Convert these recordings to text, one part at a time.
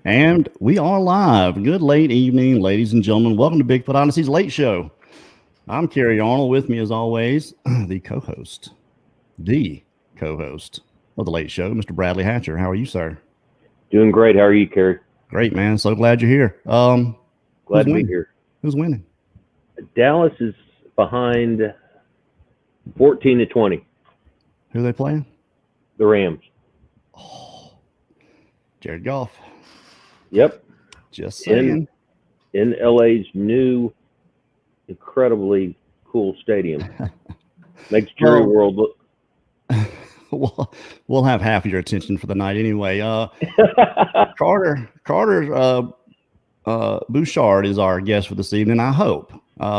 And we are live. Good late evening, ladies and gentlemen. Welcome to Bigfoot Odyssey's Late Show. I'm Kerry Arnold. With me, as always, the co-host of the Late Show, Mr. Bradley Hatcher. How are you, sir? Doing great. How are you, Kerry? Great, man. So glad you're here. Glad to be here. Who's winning? Dallas is behind 14-20. Who are they playing? The Rams. Oh, Jared Goff. Yep. Just saying. In LA's new, incredibly cool stadium. Makes Jerry World look. Well, we'll have half of your attention for the night anyway. Carter Buschardt is our guest for this evening. I hope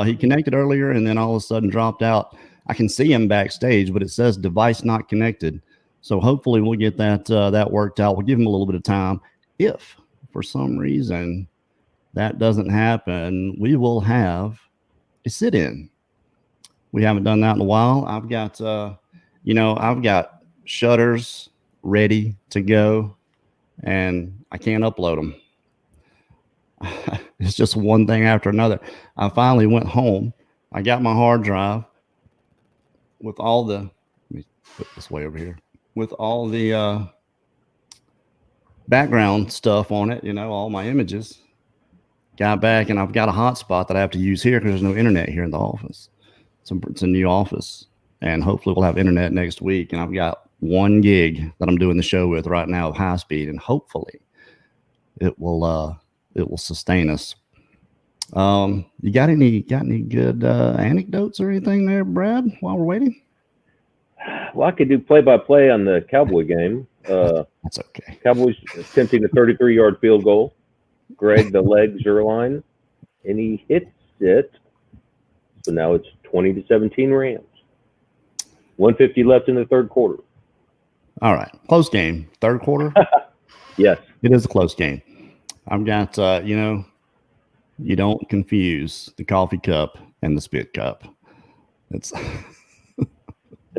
he connected earlier and then all of a sudden dropped out. I can see him backstage, but it says device not connected. So hopefully we'll get that worked out. We'll give him a little bit of time. If for some reason that doesn't happen, we will have a sit-in. We haven't done that in a while. I've got shudders ready to go, and I can't upload them. It's just one thing after another. I finally went home. I got my hard drive with all the, let me put this way over here, with all the background stuff on it, all my images. Got back, and I've got a hotspot that I have to use here because there's no internet here in the office. It's a new office, and hopefully we'll have internet next week. And I've got 1 gig that I'm doing the show with right now of high speed, and hopefully it will sustain us. You got any good anecdotes or anything there, Brad, while we're waiting? Well, I could do play-by-play on the Cowboy game. That's okay. Cowboys attempting a 33-yard field goal. Greg the leg Zerline, and he hits it. So now it's 20-17 Rams. 150 left in the third quarter. All right, close game. Third quarter. Yes, it is a close game. I've got you don't confuse the coffee cup and the spit cup. It's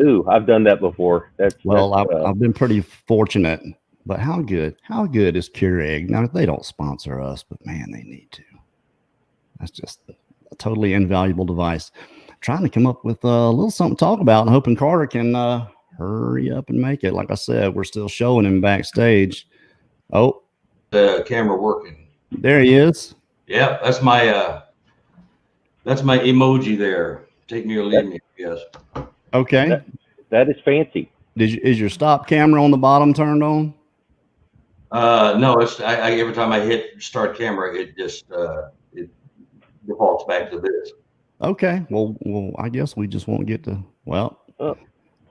ooh, I've done that before. I've been pretty fortunate, but how good is Keurig? Now they don't sponsor us, but man, they need to. That's just a totally invaluable device. Trying to come up with a little something to talk about, and hoping Carter can hurry up and make it. Like I said, we're still showing him backstage. Oh, the camera working. There he is. Yeah, that's my emoji there. Take me or leave me, yes. Okay. That is fancy. Is your stop camera on the bottom turned on? No, it's every time I hit start camera, it just it defaults back to this. Okay. Well, I guess we just won't get to.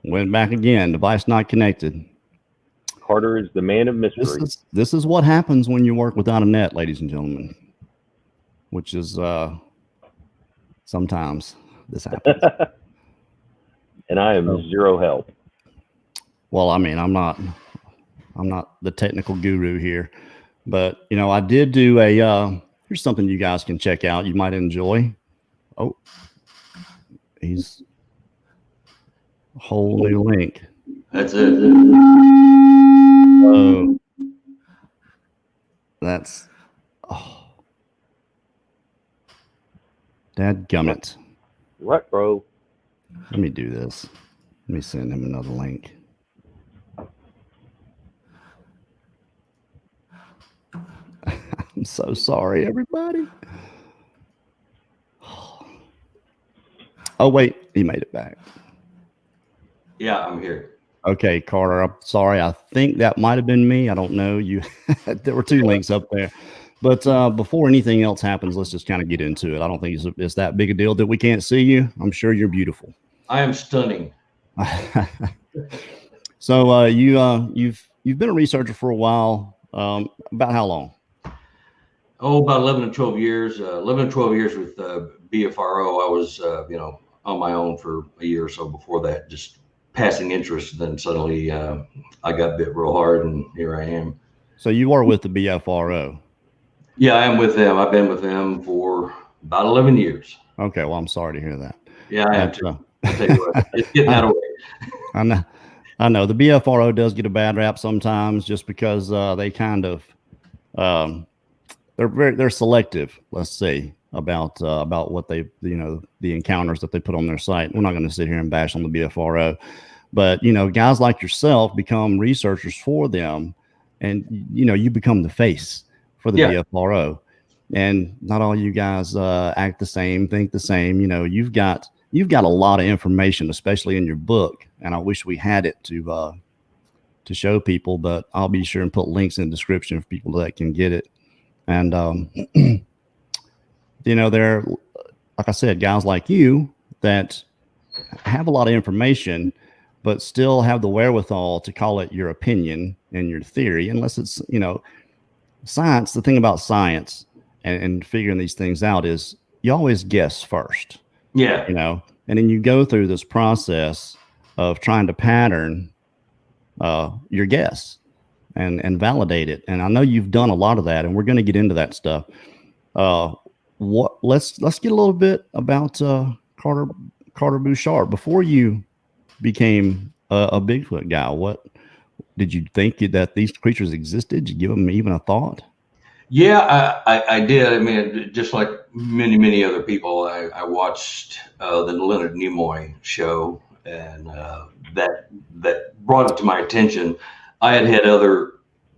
Went back again. Device not connected. Carter is the man of mystery. This is what happens when you work without a net, ladies and gentlemen. Which is sometimes this happens. And I am zero help. Well, I mean, I'm not the technical guru here, but I did do here's something you guys can check out. You might enjoy. Oh, he's a whole new link. That's it. Oh, that's dadgummit. What, bro? Let me do this. Let me send him another link. I'm so sorry, everybody. Oh, wait. He made it back. Yeah, I'm here. Okay, Carter. I'm sorry. I think that might have been me. I don't know. There were 2 links up there. But before anything else happens, let's just kind of get into it. I don't think it's that big a deal that we can't see you. I'm sure you're beautiful. I am stunning. So you've been a researcher for a while. About how long? Oh, about 11 to 12 years. 11 to 12 years with BFRO. I was on my own for a year or so before that, just passing interest. Then suddenly I got bit real hard, and here I am. So you are with the BFRO? Yeah, I am with them. I've been with them for about 11 years. Okay, well, I'm sorry to hear that. Yeah, I have to. I'll tell you what, it's getting that away. I know. The BFRO does get a bad rap sometimes just because they kind of they're selective, let's say, about what they, the encounters that they put on their site. We're not going to sit here and bash on the BFRO, but guys like yourself become researchers for them, and you become the face for the BFRO. And not all you guys act the same, think the same. You've got a lot of information, especially in your book, and I wish we had it to show people, but I'll be sure and put links in the description for people that can get it. And there, like I said, guys like you that have a lot of information, but still have the wherewithal to call it your opinion and your theory, unless it's science. The thing about science and figuring these things out is you always guess first. Yeah. And then you go through this process of trying to pattern your guess and validate it. And I know you've done a lot of that, and we're going to get into that stuff. Let's get a little bit about Carter Buschardt. Before you became a Bigfoot guy, what did you think that these creatures existed? Did you give them even a thought? Yeah, I did. I mean, just like many other people, I watched the Leonard Nimoy show, and that brought it to my attention. I had other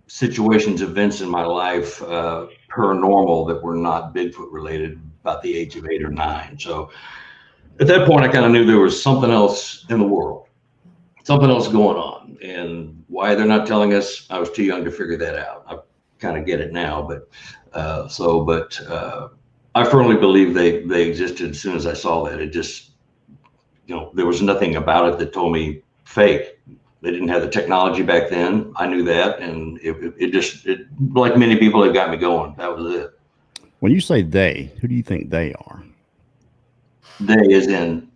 situations, events in my life, paranormal, that were not Bigfoot related, about the age of 8 or 9. So at that point, I kind of knew there was something else in the world, something else going on, and why they're not telling us, I was too young to figure that out. I kind of get it now, but I firmly believe they existed. As soon as I saw that, it just, there was nothing about it that told me fake. They didn't have the technology back then. I knew that, and it like many people, it got me going. That was it. When you say they, who do you think they are? They is in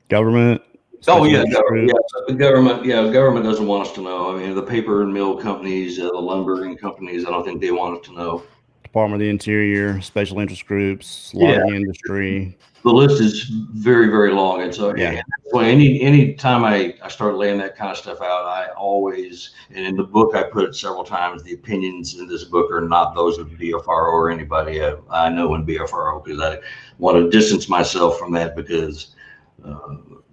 government. Oh yeah, government. Yeah, government doesn't want us to know. I mean, the paper and mill companies, the lumbering companies, I don't think they want us to know. Department of the Interior, special interest groups, logging industry. The list is very, very long, and so any time I start laying that kind of stuff out, I always, and in the book I put it several times, the opinions in this book are not those of BFRO or anybody I know in BFRO, because I want to distance myself from that, because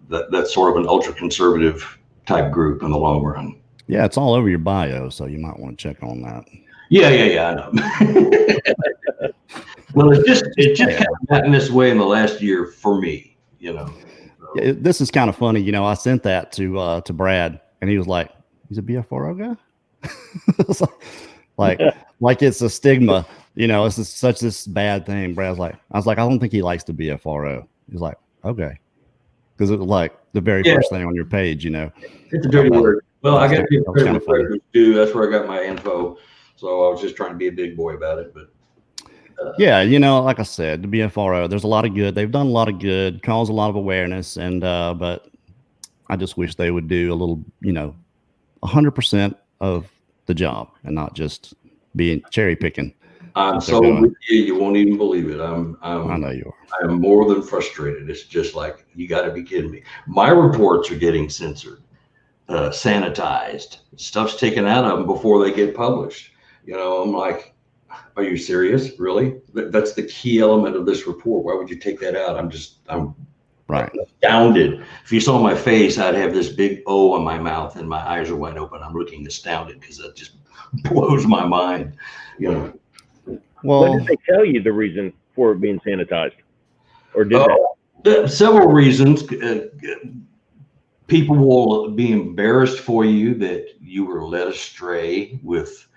that's sort of an ultra conservative type group in the long run. Yeah, it's all over your bio, so you might want to check on that. Yeah, I know. Well, it just kind of gotten this way in the last year for me, So. Yeah, this is kind of funny. I sent that to Brad, and he was like, "He's a BFRO guy." like it's a stigma, it's such this bad thing. Brad's like, I was like, I don't think he likes the BFRO. He's like, okay, because it was like the very first thing on your page, It's a dirty word. Well, I got to give credit where credit due. That's where I got my info. So I was just trying to be a big boy about it, but. Yeah, like I said, the BFRO, there's a lot of good. They've done a lot of good, caused a lot of awareness, and but I just wish they would do a little, 100% of the job and not just being cherry picking. I'm so with you. You won't even believe it. I know you are. I'm more than frustrated. It's just like, you got to be kidding me. My reports are getting censored, sanitized. Stuff's taken out of them before they get published. I'm like, are you serious? Really? That's the key element of this report. Why would you take that out? I'm right. Astounded. If you saw my face, I'd have this big O in my mouth and my eyes are wide open. I'm looking astounded because that just blows my mind. Well, what did they tell you the reason for it being sanitized? Or did they? Several reasons. People will be embarrassed for you that you were led astray with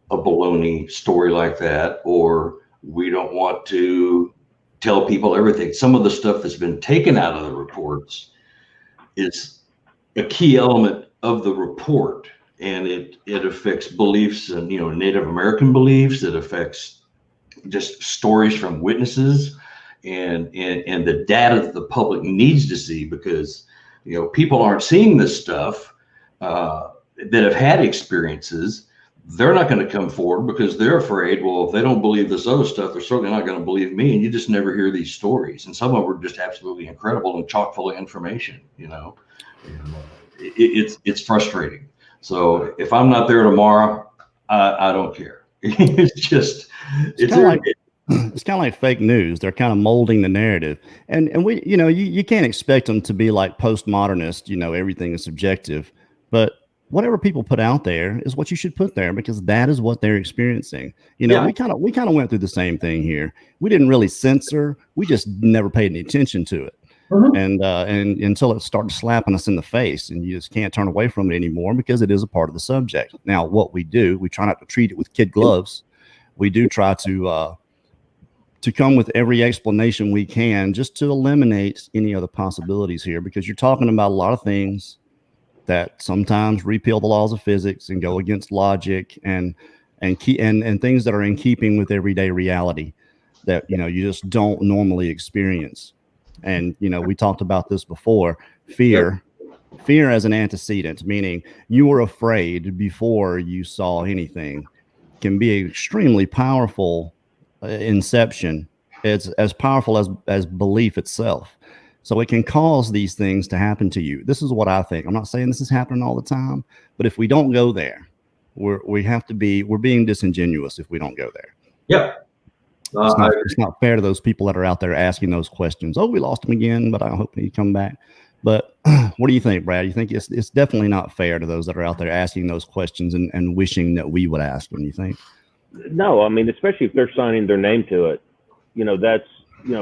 a baloney story like that, or we don't want to tell people everything. Some of the stuff that's been taken out of the reports is a key element of the report, and it affects beliefs and Native American beliefs. It affects just stories from witnesses and the data that the public needs to see, because people aren't seeing this stuff that have had experiences. They're not going to come forward because they're afraid, well, if they don't believe this other stuff, they're certainly not going to believe me. And you just never hear these stories. And some of them are just absolutely incredible and chock full of information, And, it's frustrating. So if I'm not there tomorrow, I don't care. It's just It's kind of like it's kind of like fake news. They're kind of molding the narrative, and we, you can't expect them to be like postmodernist. Everything is subjective, but whatever people put out there is what you should put there, because that is what they're experiencing. Yeah. We kind of went through the same thing here. We didn't really censor. We just never paid any attention to it. And until it started slapping us in the face, and you just can't turn away from it anymore, because it is a part of the subject. Now, what we do, we try not to treat it with kid gloves. We do try to come with every explanation we can, just to eliminate any other possibilities here, because you're talking about a lot of things that sometimes repeal the laws of physics and go against logic, and things that are in keeping with everyday reality that you just don't normally experience. And we talked about this before. Fear as an antecedent, meaning you were afraid before you saw anything, can be extremely powerful inception. It's as powerful as belief itself. So it can cause these things to happen to you. This is what I think. I'm not saying this is happening all the time, but if we don't go there, we're being disingenuous if we don't go there. Yeah. It's not fair to those people that are out there asking those questions. Oh, we lost him again, but I hope he come back. But what do you think, Brad? You think it's definitely not fair to those that are out there asking those questions and wishing that we would ask them, you think? No, I mean, especially if they're signing their name to it. That's,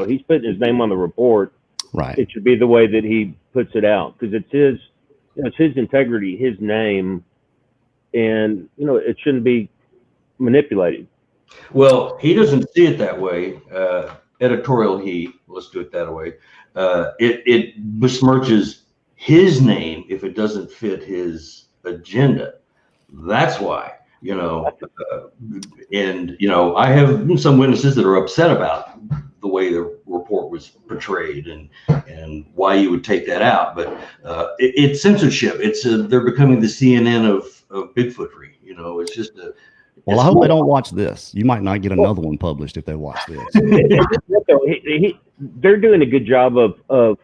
he's putting his name on the report. Right. It should be the way that he puts it out, because it's his integrity, his name, and it shouldn't be manipulated. Well, he doesn't see it that way. Editorial heat, let's do it that way. It besmirches his name if it doesn't fit his agenda. That's why, I have some witnesses that are upset about the way the report was portrayed and why you would take that out. But it's censorship. It's they're becoming the CNN of Bigfootery. It's just a. Well, I hope they don't watch this. You might not get another one published if they watch this. They're doing a good job of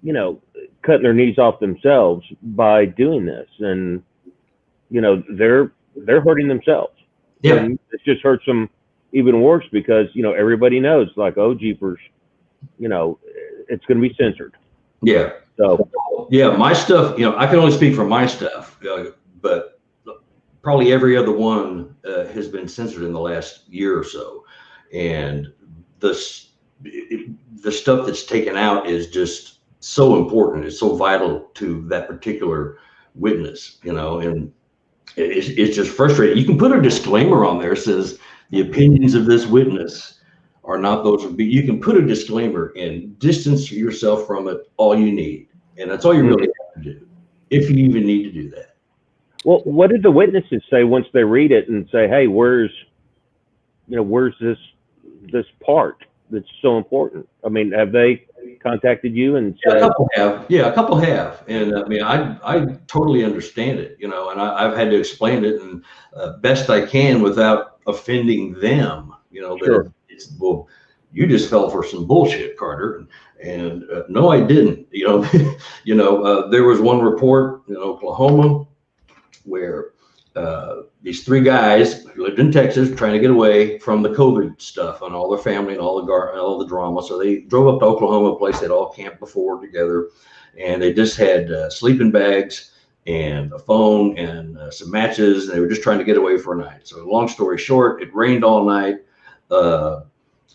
cutting their knees off themselves by doing this, and they're hurting themselves. Yeah, and it just hurts them even worse, because everybody knows, like, oh, jeepers, it's going to be censored. Yeah. So yeah, my stuff. I can only speak for my stuff, but probably every other one has been censored in the last year or so, and the stuff that's taken out is just so important. It's so vital to that particular witness, and it's just frustrating. You can put a disclaimer on there that says the opinions of this witness are not those of. You can put a disclaimer and distance yourself from it all you need, and that's all you really have to do, if you even need to do that. Well, what did the witnesses say once they read it and say, "Hey, where's this part that's so important?" I mean, have they contacted you and said? Yeah, a couple have. Yeah, a couple have, and I mean, I totally understand it, and I've had to explain it and best I can without offending them. Sure. It's, well, you just fell for some bullshit, Carter, and no, I didn't. There was one report in Oklahoma where these three guys who lived in Texas trying to get away from the COVID stuff and all their family and all the drama. So they drove up to Oklahoma, a place they'd all camped before together, and they just had sleeping bags and a phone and some matches, and they were just trying to get away for a night. So long story short, it rained all night,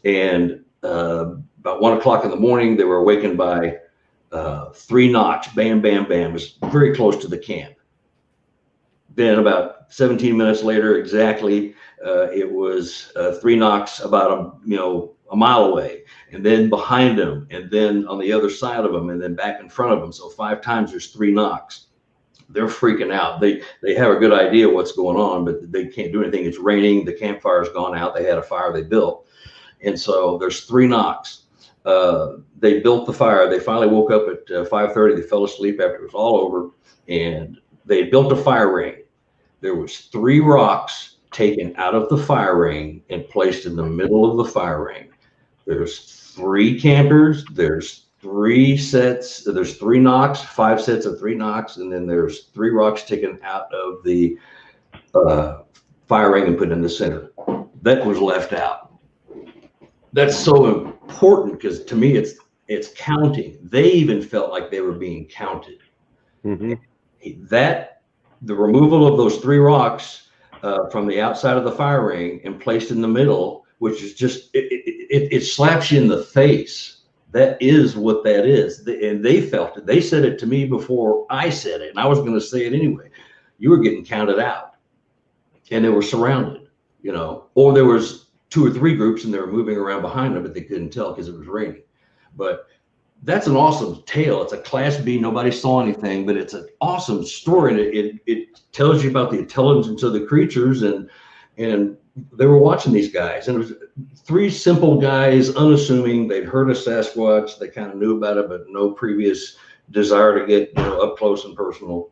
and about 1 o'clock in the morning, they were awakened by 3 knocks. Bam, bam, bam. It was very close to the camp. Then about 17 minutes later, exactly, it was 3 knocks about a mile away, and then behind them, and then on the other side of them, and then back in front of them. So 5 times there's 3 knocks. They're freaking out. They have a good idea what's going on, but they can't do anything. It's raining. The campfire's gone out. They had a fire they built, and so there's 3 knocks. They built the fire. They finally woke up at 5:30. They fell asleep after it was all over, and they built a fire ring. There was 3 rocks taken out of the fire ring and placed in the middle of the fire ring. There's 3 campers. There's 3 sets. There's 3 knocks, 5 sets of 3 knocks, and then there's 3 rocks taken out of the fire ring and put in the center. That was left out. That's so important because to me, it's counting. They even felt like they were being counted. Mm-hmm. That the removal of those 3 rocks from the outside of the fire ring and placed in the middle, which is just it slaps you in the face. That is what that is, and they felt it. They said it to me before I said it, and I was going to say it anyway. You were getting counted out, and they were surrounded, or there was 2 or 3 groups, and they were moving around behind them, but they couldn't tell because it was raining. But that's an awesome tale. It's a Class B. Nobody saw anything, but it's an awesome story, and it tells you about the intelligence of the creatures, and they were watching these guys, and it was 3 simple guys, unassuming. They'd heard of Sasquatch. They kind of knew about it, but no previous desire to get up close and personal.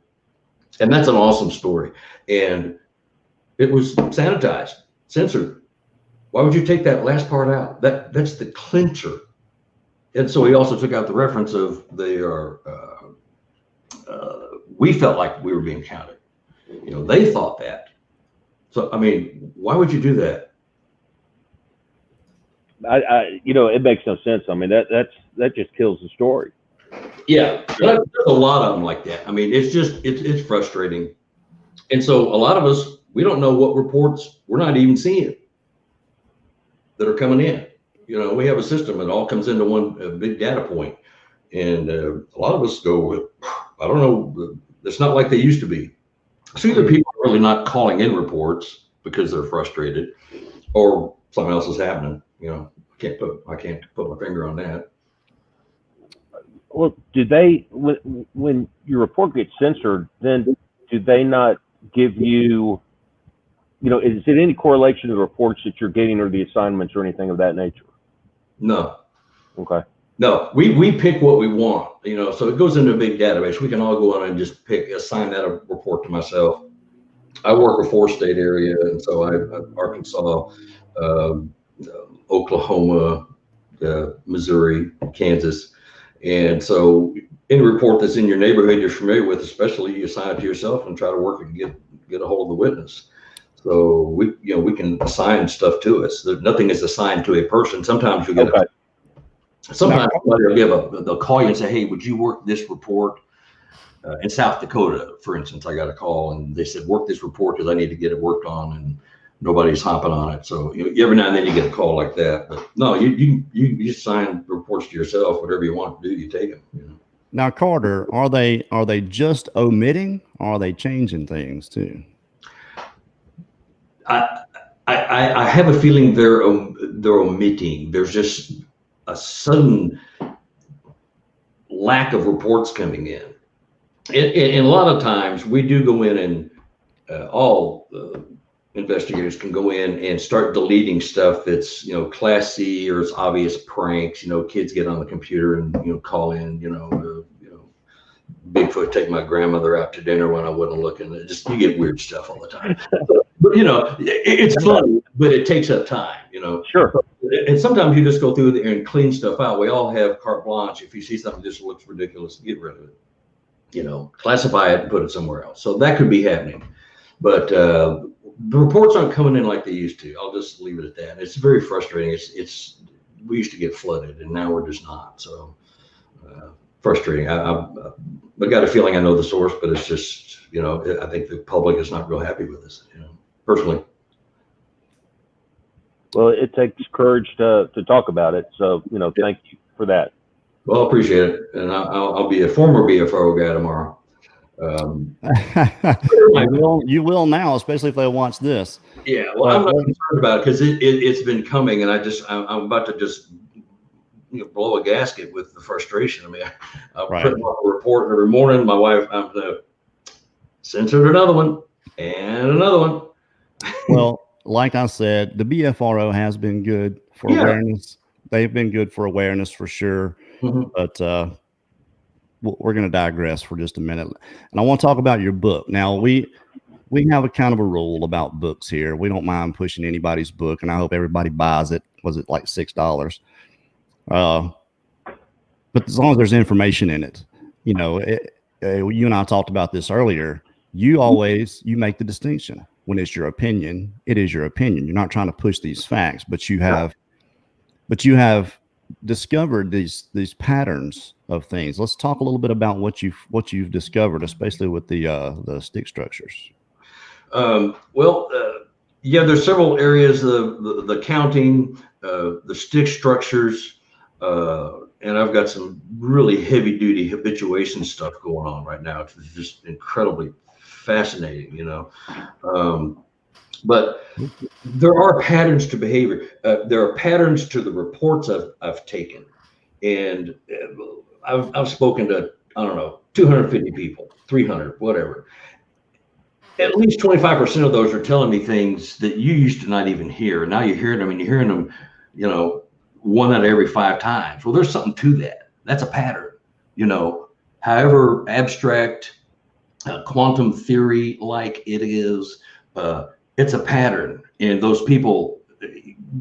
And that's an awesome story. And it was sanitized, censored. Why would you take that last part out? That's the clincher. And so he also took out the reference of they are. We felt like we were being counted. They thought that. So I mean, why would you do that? It makes no sense. I mean, that just kills the story. Yeah, there's a lot of them like that. I mean, it's frustrating. And so a lot of us, we don't know what reports we're not even seeing that are coming in. We have a system, it all comes into one big data point. And a lot of us go, I don't know, it's not like they used to be. So either people are really not calling in reports because they're frustrated, or something else is happening. I can't put my finger on that. Well, do they, when your report gets censored, then do they not give you, is it any correlation to the reports that you're getting or the assignments or anything of that nature? No. Okay. No, we pick what we want, so it goes into a big database. We can all go on and just assign that a report to myself. I work a 4-state area, and so I Arkansas, Oklahoma, Missouri, Kansas. And so any report that's in your neighborhood you're familiar with, especially, you assign it to yourself and try to work and get a hold of the witness. So we can assign stuff to us. Nothing is assigned to a person. Sometimes you'll get sometimes somebody they'll call you and say, hey, would you work this report in South Dakota, for instance? I got a call and they said, work this report because I need to get it worked on, and nobody's hopping on it. So every now and then you get a call like that. But no, you assign reports to yourself. Whatever you want to do, you take them. Now, Carter, are they just omitting, or are they changing things too? I have a feeling they're omitting. There's just a sudden lack of reports coming in. And a lot of times we do go in and all investigators can go in and start deleting stuff that's, Class C, or it's obvious pranks. Kids get on the computer and, call in, Bigfoot take my grandmother out to dinner when I wasn't looking. You get weird stuff all the time. But it's fun, but it takes up time, Sure. And sometimes you just go through there and clean stuff out. We all have carte blanche. If you see something that just looks ridiculous, get rid of it. Classify it and put it somewhere else. So that could be happening. But the reports aren't coming in like they used to. I'll just leave it at that. It's very frustrating. We used to get flooded, and now we're just not. So frustrating. I got a feeling I know the source, but it's just, I think the public is not real happy with us, personally. Well, it takes courage to talk about it. So, thank you for that. Well, I appreciate it. And I'll be a former BFRO guy tomorrow. You will now, especially if they watch this. Yeah, well, I'm not concerned about it because it's been coming, and I'm about to just blow a gasket with the frustration. I mean, I print off a report every morning. My wife, I'm censored another one and another one. Well, like I said, the BFRO has been good for awareness. They've been good for awareness for sure. Mm-hmm. But we're going to digress for just a minute. And I want to talk about your book. Now, we have a kind of a rule about books here. We don't mind pushing anybody's book, and I hope everybody buys it. Was it like $6? But as long as there's information in it, you and I talked about this earlier. You make the distinction. when it's your opinion, it is your opinion. You're not trying to push these facts, but you have discovered these patterns of things. Let's talk a little bit about what you've discovered, especially with the stick structures. Yeah, there's several areas: the counting, the stick structures, and I've got some really heavy duty habituation stuff going on right now. It's just incredibly fascinating, you know. But there are patterns to behavior. There are patterns to the reports I've taken, and I've spoken to, I don't know, 250 people, 300, whatever. At least 25% of those are telling me things that you used to not even hear. Now you're hearing them, and you're hearing them, you know, 1 out of every 5 times. Well, there's something to that. That's a pattern, you know. However abstract, quantum theory like it is, it's a pattern. And those people,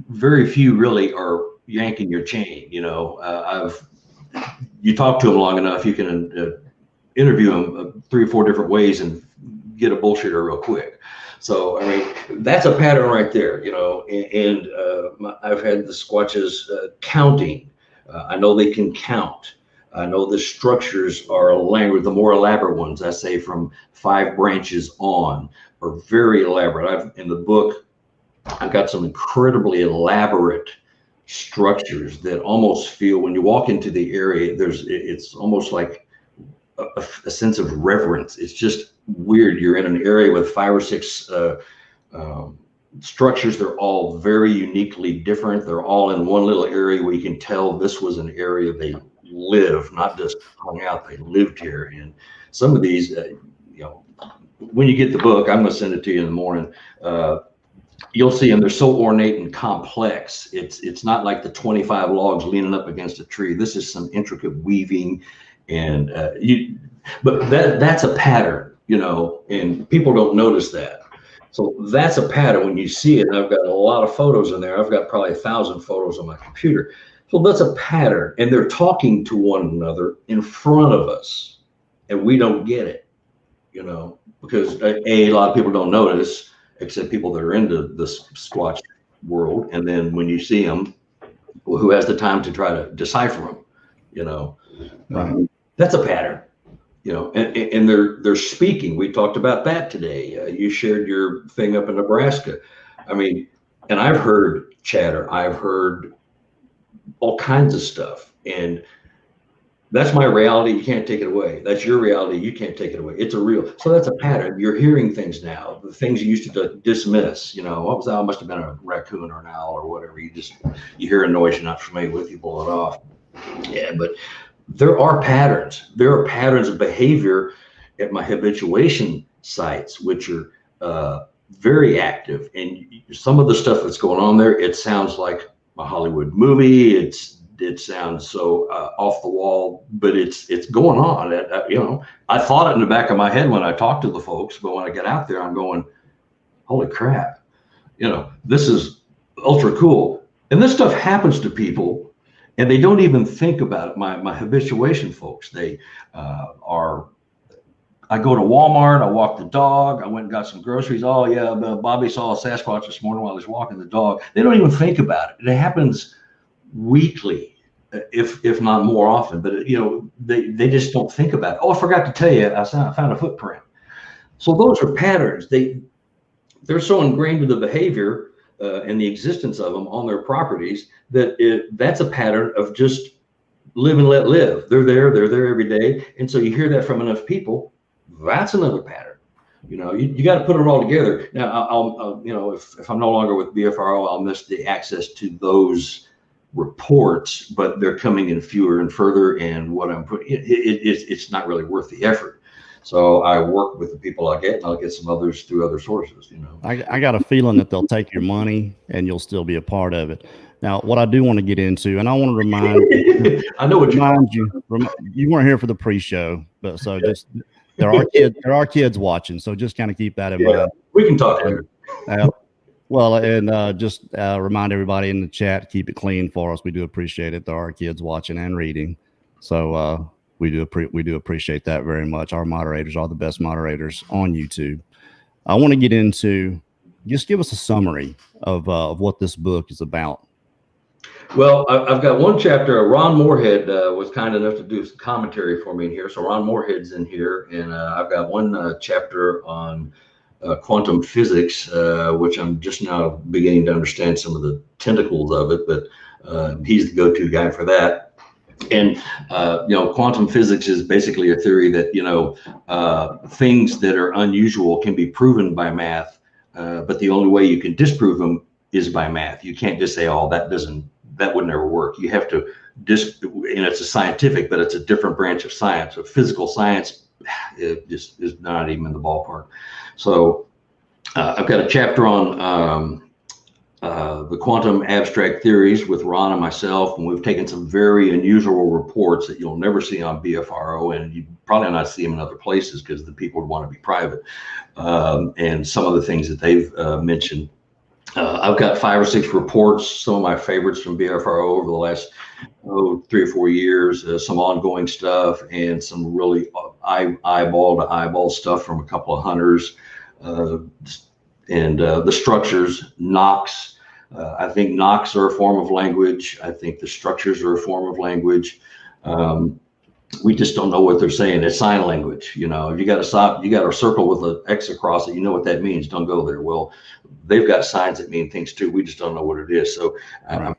very few really are yanking your chain. You know, you talk to them long enough, you can interview them 3 or 4 different ways and get a bullshitter real quick. So, I mean, that's a pattern right there, you know. And I've had the Squatches counting. I know they can count. I know the structures are language. The more elaborate ones, I say from 5 branches on, are very elaborate. In the book, I've got some incredibly elaborate structures that almost feel, when you walk into the area, it's almost like a sense of reverence. It's just weird. You're in an area with 5 or 6 structures. They're all very uniquely different. They're all in one little area where you can tell this was an area they live, not just hung out. They lived here. And some of these, you know, when you get the book, I'm going to send it to you in the morning. You'll see them. They're so ornate and complex. It's not like the 25 logs leaning up against a tree. This is some intricate weaving, and but that's a pattern, you know, and people don't notice that. So that's a pattern when you see it. And I've got a lot of photos in there. I've got probably 1,000 photos on my computer. So that's a pattern, and they're talking to one another in front of us, and we don't get it, you know, because a lot of people don't notice, except people that are into the Squatch world. And then when you see them, well, who has the time to try to decipher them, you know? Right. That's a pattern, you know, and they're speaking. We talked about that today. You shared your thing up in Nebraska. I mean, and I've heard chatter. I've heard all kinds of stuff, and that's my reality. You can't take it away. That's your reality. You can't take it away. It's a real. So that's a pattern. You're hearing things now. The things you used to dismiss. You know, what was that? It must have been a raccoon or an owl or whatever. You hear a noise you're not familiar with. You blow it off. Yeah, but there are patterns. There are patterns of behavior at my habituation sites, which are very active. And some of the stuff that's going on there, it sounds like a Hollywood movie. It sounds so off the wall, but it's going on. You know, I thought it in the back of my head when I talked to the folks, but when I get out there, I'm going, holy crap, you know, this is ultra cool. And this stuff happens to people, and they don't even think about it. My habituation folks, they I go to Walmart, I walk the dog, I went and got some groceries. Oh yeah, Bobby saw a Sasquatch this morning while he was walking the dog. They don't even think about it. It happens weekly, if not more often, but you know, they just don't think about it. Oh, I forgot to tell you, I found a footprint. So those are patterns. They're so ingrained in the behavior and the existence of them on their properties that that's a pattern of just live and let live. They're there every day. And so you hear that from enough people, that's another pattern. You know, you got to put it all together. Now, I'll you know, if I'm no longer with BFRO, I'll miss the access to those reports, but they're coming in fewer and further. And what I'm putting, it's not really worth the effort. So I work with the people I get, and I'll get some others through other sources. You know, I got a feeling that they'll take your money and you'll still be a part of it. Now, what I do want to get into, and I want to remind I know what you weren't here for the pre-show, but so just there are kids watching, so just kind of keep that in mind. We can talk later. Well, and just remind everybody in the chat, keep it clean for us. We do appreciate it. There are kids watching and reading, so we do appreciate that very much. Our moderators are the best moderators on YouTube. I want to get into, just give us a summary of what this book is about. Well, I've got one chapter. Ron Moorhead was kind enough to do some commentary for me in here. So Ron Moorhead's in here, and I've got one chapter on quantum physics, which I'm just now beginning to understand some of the tentacles of it, but he's the go-to guy for that. And, quantum physics is basically a theory that, things that are unusual can be proven by math, but the only way you can disprove them is by math. You can't just say, oh, that would never work. You have to it's a scientific, but it's a different branch of science. So physical science is not even in the ballpark. So I've got a chapter on the quantum abstract theories with Ron and myself, and we've taken some very unusual reports that you'll never see on BFRO, and you probably not see them in other places because the people would want to be private. And some of the things that they've mentioned. I've got 5 or 6 reports, some of my favorites from BFRO over the last 3 or 4 years, some ongoing stuff, and some really eyeball to eyeball stuff from a couple of hunters, and the structures, knocks. I think knocks are a form of language. I think the structures are a form of language. We just don't know what they're saying. It's sign language. If you got a circle with an X across it, you know what that means. Don't go there. Well, they've got signs that mean things too. We just don't know what it is. So I'm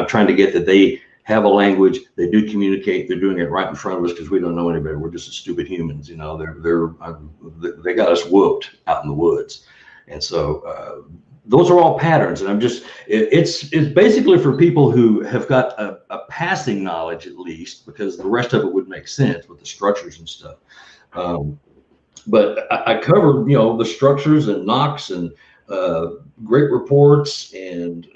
trying to get that they have a language. They do communicate. They're doing it right in front of us because we don't know any better. We're just stupid humans. They got us whooped out in the woods, and so those are all patterns. And it's basically for people who have got a passing knowledge, at least, because the rest of it would make sense with the structures and stuff. But I covered, the structures and knocks and great reports and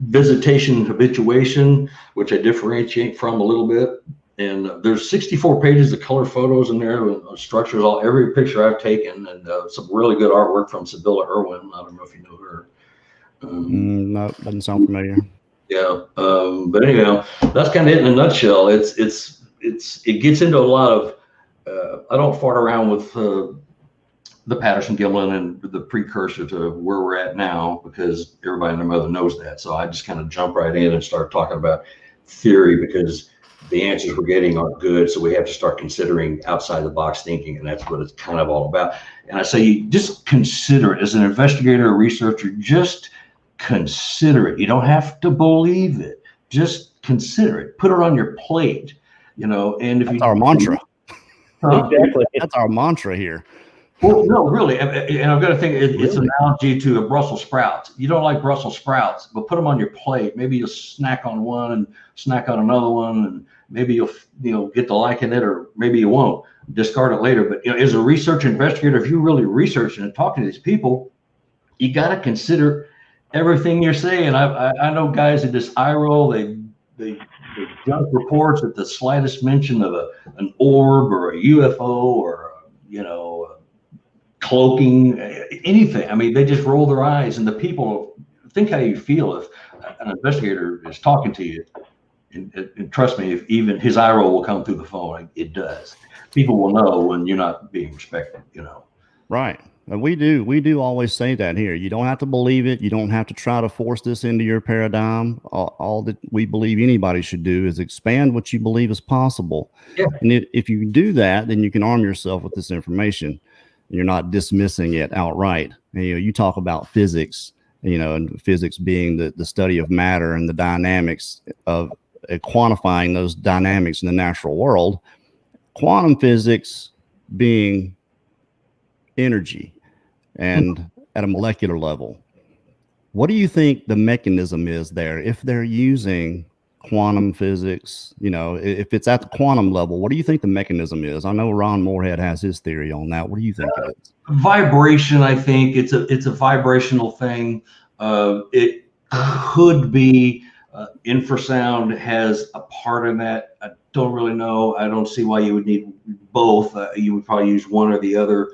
visitation habituation, which I differentiate from a little bit. And there's 64 pages of color photos in there, structures, every picture I've taken, and some really good artwork from Sibylla Irwin. I don't know if you know her. No, doesn't sound familiar. Yeah, but anyhow, that's kind of it in a nutshell. It gets into a lot of. I don't fart around with the Patterson-Gimlin and the precursor to where we're at now, because everybody and their mother knows that. So I just kind of jump right in and start talking about theory, because the answers we're getting aren't good. So we have to start considering outside the box thinking, and that's what it's kind of all about. And I say, just consider it as an investigator or researcher. Just consider it. You don't have to believe it. Just consider it. Put it on your plate. And if that's our mantra. Exactly. That's our mantra here. Well, no, really. And I've got to think it's an analogy to a Brussels sprouts. You don't like Brussels sprouts, but put them on your plate. Maybe you'll snack on one and snack on another one, and maybe you'll get to liking it, or maybe you won't. Discard it later. But as a research investigator, if you're really researching and talking to these people, you got to consider everything you're saying. I know guys that just eye roll. They junk reports at the slightest mention of an orb or a UFO or cloaking, anything. I mean, they just roll their eyes, and the people think how you feel if an investigator is talking to you. And trust me, if even his eye roll will come through the phone. It does. People will know when you're not being respected. Right. And we do always say that here. You don't have to believe it. You don't have to try to force this into your paradigm. All that we believe anybody should do is expand what you believe is possible. Yeah. And if you do that, then you can arm yourself with this information. You're not dismissing it outright. And, you talk about physics, and physics being the study of matter and the dynamics of quantifying those dynamics in the natural world. Quantum physics being energy and at a molecular level. What do you think the mechanism is there if they're using quantum physics? If it's at the quantum level, what do you think the mechanism is? I know Ron Moorhead has his theory on that. What do you think it is? Vibration. I think it's a vibrational thing. It could be infrasound has a part in that. I don't really know. I don't see why you would need both. You would probably use one or the other.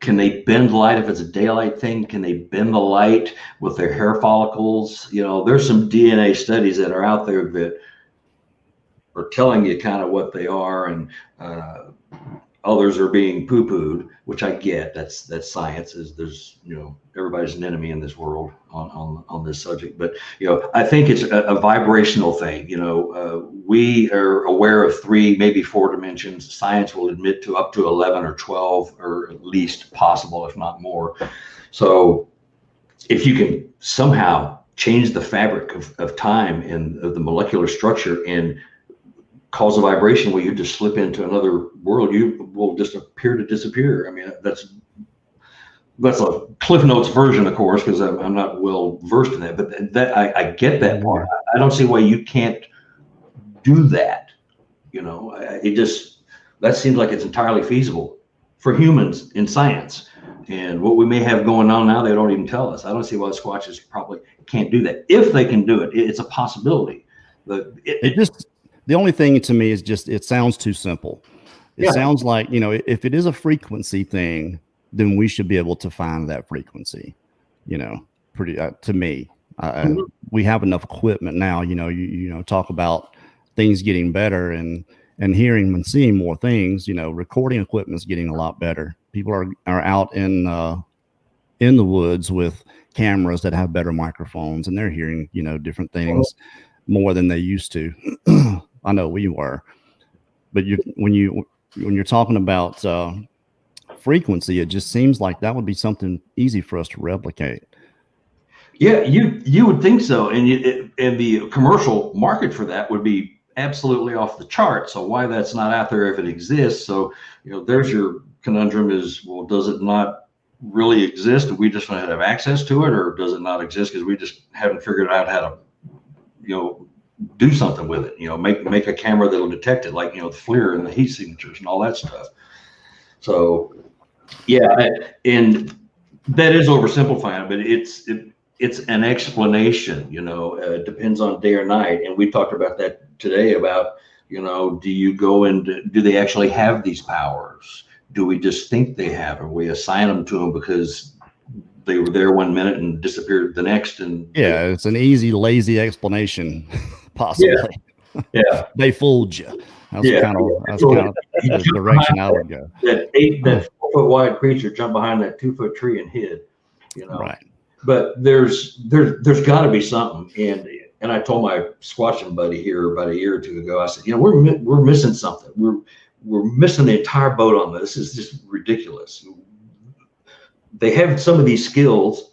Can they bend light if it's a daylight thing? Can they bend the light with their hair follicles? There's some DNA studies that are out there that are telling you kind of what they are. And others are being poo-pooed, which I get. That's science. There's everybody's an enemy in this world on this subject. But I think it's a vibrational thing. We are aware of 3, maybe 4 dimensions. Science will admit to up to 11 or 12, or at least possible, if not more. So if you can somehow change the fabric of time and of the molecular structure and cause a vibration where you just slip into another world, you will just appear to disappear. I mean, that's a Cliff Notes version, of course, because I'm not well versed in that. But that I get that part. I don't see why you can't do that. That seems like it's entirely feasible for humans in science. And what we may have going on now, they don't even tell us. I don't see why the Squatches probably can't do that. If they can do it, it's a possibility. But the only thing to me is just, it sounds too simple. It sounds like, if it is a frequency thing, then we should be able to find that frequency, pretty, to me. We have enough equipment now, you talk about things getting better and hearing and seeing more things, recording equipment is getting a lot better. People are out in the woods with cameras that have better microphones, and they're hearing, different things more than they used to. I know we were, but when you're talking about frequency, it just seems like that would be something easy for us to replicate. Yeah, you would think so, and the commercial market for that would be absolutely off the chart. So why that's not out there if it exists? So there's your conundrum: is, well, does it not really exist? Do we just not have access to it, or does it not exist because we just haven't figured out how to do something with it? Make a camera that'll detect it, like the FLIR and the heat signatures and all that stuff. So yeah, and that is oversimplifying, but it's an explanation. It depends on day or night, and we talked about that today about do you go and do they actually have these powers? Do we just think they have, or we assign them to them because they were there one minute and disappeared the next? And it's an easy, lazy explanation, possibly. Yeah. They fooled you. That's kind of the direction I would go. That 4-foot wide creature jumped behind that 2-foot tree and hid. Right. But there's got to be something. And I told my Squatching buddy here about a year or two ago, I said, we're missing something. We're missing the entire boat on this. This is just ridiculous. They have some of these skills,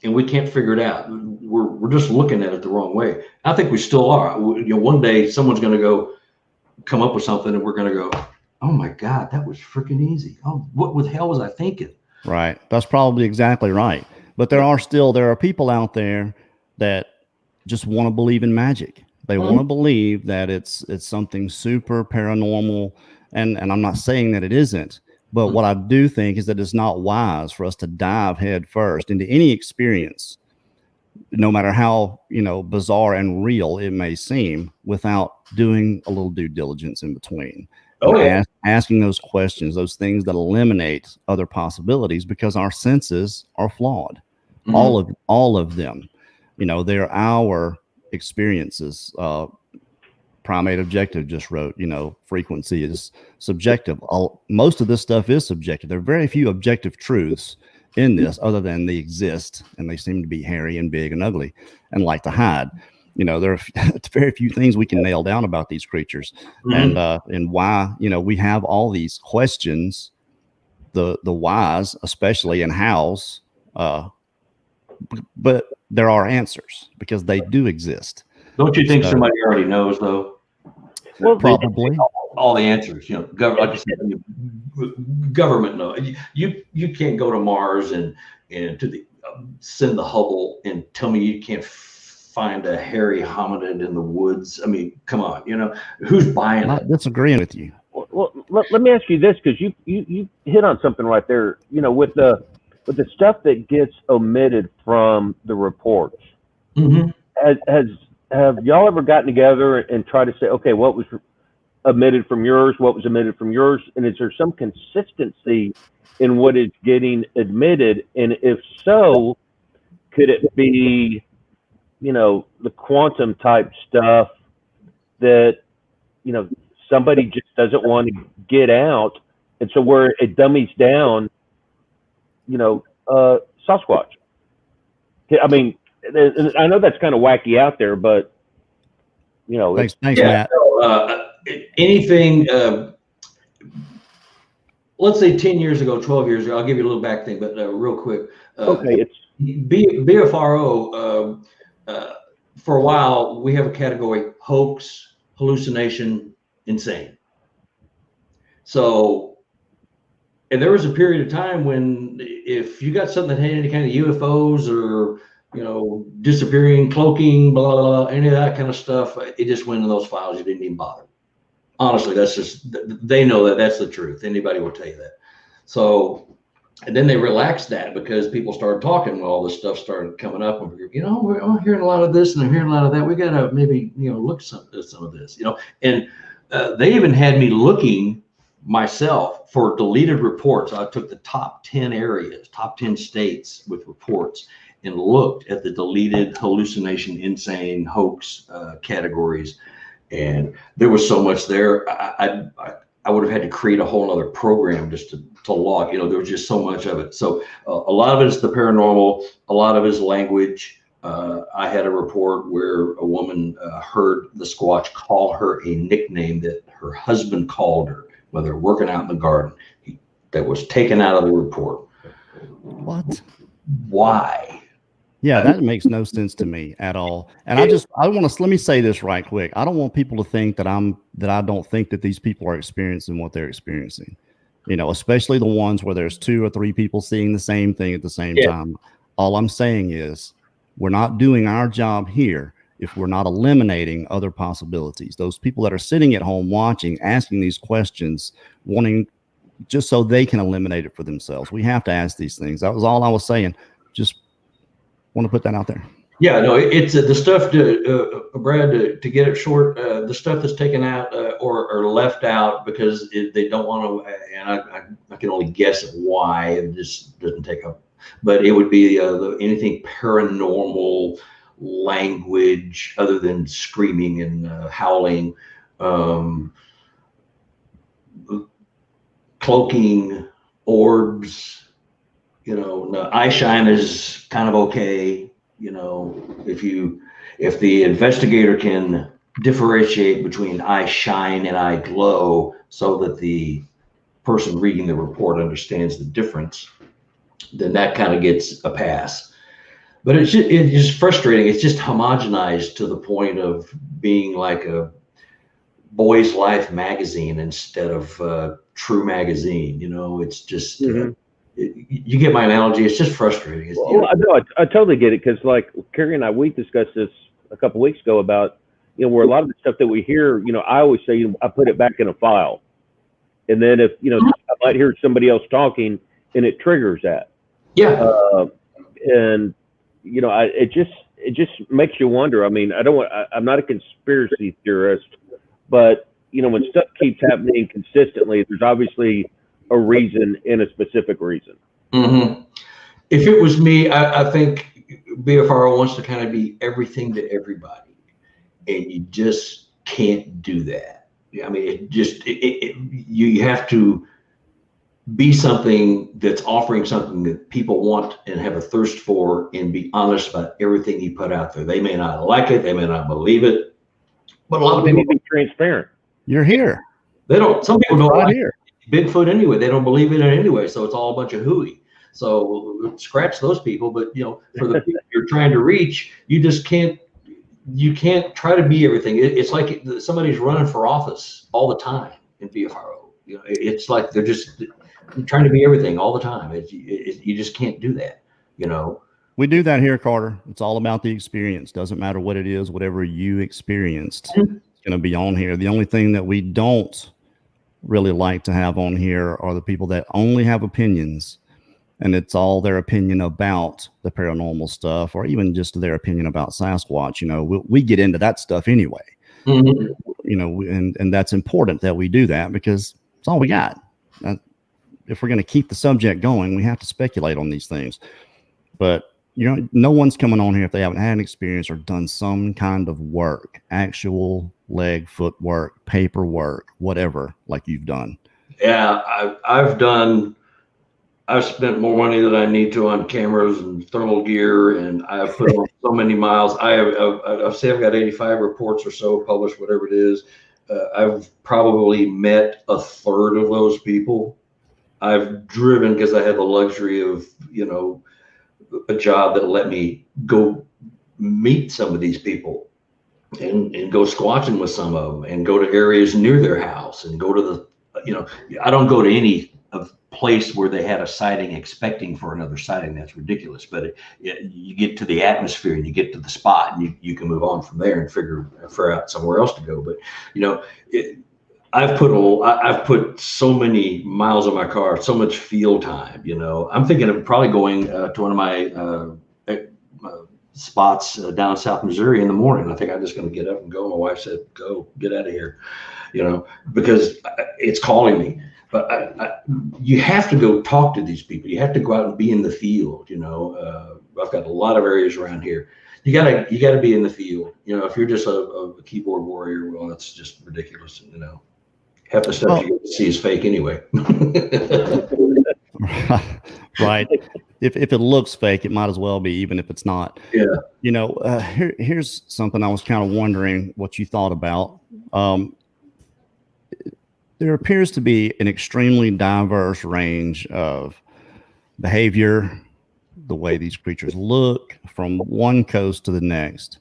and we can't figure it out. We're just looking at it the wrong way. I think we still are. One day someone's going to come up with something, and we're going to go, oh my God, that was freaking easy. Oh, what the hell was I thinking? Right. That's probably exactly right. But there are people out there that just want to believe in magic. They want to believe that it's something super paranormal, and I'm not saying that it isn't. But what I do think is that it's not wise for us to dive head first into any experience, no matter how bizarre and real it may seem, without doing a little due diligence in between. Asking those questions, those things that eliminate other possibilities, because our senses are flawed. All of them. They're our experiences. Primate Objective just wrote, frequency is subjective. Most of this stuff is subjective. There are very few objective truths in this, other than they exist, and they seem to be hairy and big and ugly and like to hide. There are very few things we can nail down about these creatures, and why we have all these questions, the whys especially, and hows, but there are answers because they do exist. Don't you think somebody already knows, though? Well, probably all the answers. Like you said, government knows. You can't go to Mars and to send the Hubble and tell me you can't find a hairy hominid in the woods. I mean, come on. Who's buying it? Disagreeing with you. Well, let me ask you this, because you hit on something right there. With the stuff that gets omitted from the reports. Have y'all ever gotten together and tried to say, okay, what was omitted from yours? What was omitted from yours? And is there some consistency in what is getting admitted? And if so, could it be, the quantum type stuff that, somebody just doesn't want to get out And so where it dummies down, Sasquatch. I mean, I know that's kind of wacky out there, but Thanks, yeah, Matt. Anything, let's say 10 years ago, 12 years ago, I'll give you a little back thing, but real quick. Okay, it's BFRO, for a while, we have a category: hoax, hallucination, insane. So, and there was a period of time when if you got something that had any kind of UFOs or, disappearing, cloaking, blah, blah, blah, any of that kind of stuff, it just went in those files. You didn't even bother. Honestly, that's just, they know that that's the truth. Anybody will tell you that. So, and then they relaxed that because people started talking. Well, all this stuff started coming up. And I'm hearing a lot of this and I'm hearing a lot of that. We got to maybe, look at some of this, and they even had me looking myself for deleted reports. I took the top 10 areas, top 10 states with reports and looked at the deleted hallucination, insane, hoax categories. And there was so much there. I would have had to create a whole other program just to log. There was just so much of it. So a lot of it is the paranormal. A lot of it is language. I had a report where a woman heard the Squatch call her a nickname that her husband called her when they're working out in the garden. That was taken out of the report. What? Why? Yeah, that makes no sense to me at all. And let me say this right quick. I don't want people to think that I don't think that these people are experiencing what they're experiencing. Especially the ones where there's 2 or 3 people seeing the same thing at the same time. All I'm saying is we're not doing our job here if we're not eliminating other possibilities. Those people that are sitting at home watching, asking these questions, wanting just so they can eliminate it for themselves. We have to ask these things. That was all I was saying. Just want to put that out there. Yeah, no, it's the stuff Brad, to get it short, the stuff that's taken out or left out because they don't want to, and I can only guess why it just doesn't take up, but it would be anything paranormal, language other than screaming and howling, cloaking, orbs. Eye shine is kind of okay. If the investigator can differentiate between eye shine and eye glow so that the person reading the report understands the difference, then that kind of gets a pass. But it's just frustrating. It's just homogenized to the point of being like a Boy's Life magazine instead of True magazine. It's just you get my analogy. It's just frustrating. I totally get it, because like Carrie and we discussed this a couple weeks ago about where a lot of the stuff that we hear, I always say I put it back in a file, and then if I might hear somebody else talking and it triggers that. And it just makes you wonder. I mean, I'm not a conspiracy theorist, but when stuff keeps happening consistently, there's obviously a reason and a specific reason. Mm-hmm. If it was me, I think BFRO wants to kind of be everything to everybody, and you just can't do that. I mean, you have to be something that's offering something that people want and have a thirst for, and be honest about everything you put out there. They may not like it, they may not believe it, but a lot of people be transparent. You're here. They don't. Some people don't right like here. Bigfoot anyway. They don't believe in it anyway, so it's all a bunch of hooey. So scratch those people. But for the people you're trying to reach, you just can't. You can't try to be everything. It's like somebody's running for office all the time in BFRO. It's like they're just trying to be everything all the time. You just can't do that. We do that here, Carter. It's all about the experience. Doesn't matter what it is, whatever you experienced, it's going to be on here. The only thing that we don't really like to have on here are the people that only have opinions, and it's all their opinion about the paranormal stuff, or even just their opinion about Sasquatch. We get into that stuff anyway. Mm-hmm. And that's important that we do that, because it's all we got. If we're going to keep the subject going, we have to speculate on these things. But no one's coming on here if they haven't had an experience or done some kind of work, actual leg, foot work, paperwork, whatever, like you've done. Yeah, I've spent more money than I need to on cameras and thermal gear, and I've put on so many miles. I've say I've got 85 reports or so published, whatever it is. I've probably met a third of those people. I've driven because I have the luxury of, a job that let me go meet some of these people and go squatching with some of them and go to areas near their house and go to I don't go to any place where they had a sighting expecting for another sighting. That's ridiculous. But you get to the atmosphere and you get to the spot and you can move on from there and figure out somewhere else to go. But I've put so many miles on my car, so much field time. I'm thinking of probably going to one of my spots down in South Missouri in the morning. I think I'm just going to get up and go. My wife said, "Go, get out of here," because it's calling me. But you have to go talk to these people. You have to go out and be in the field. I've got a lot of areas around here. You gotta be in the field. If you're just a keyboard warrior, well, that's just ridiculous. Half the stuff you get to see is fake anyway. Right. If it looks fake, it might as well be, even if it's not. Yeah. Here's something I was kind of wondering what you thought about. There appears to be an extremely diverse range of behavior, the way these creatures look from one coast to the next.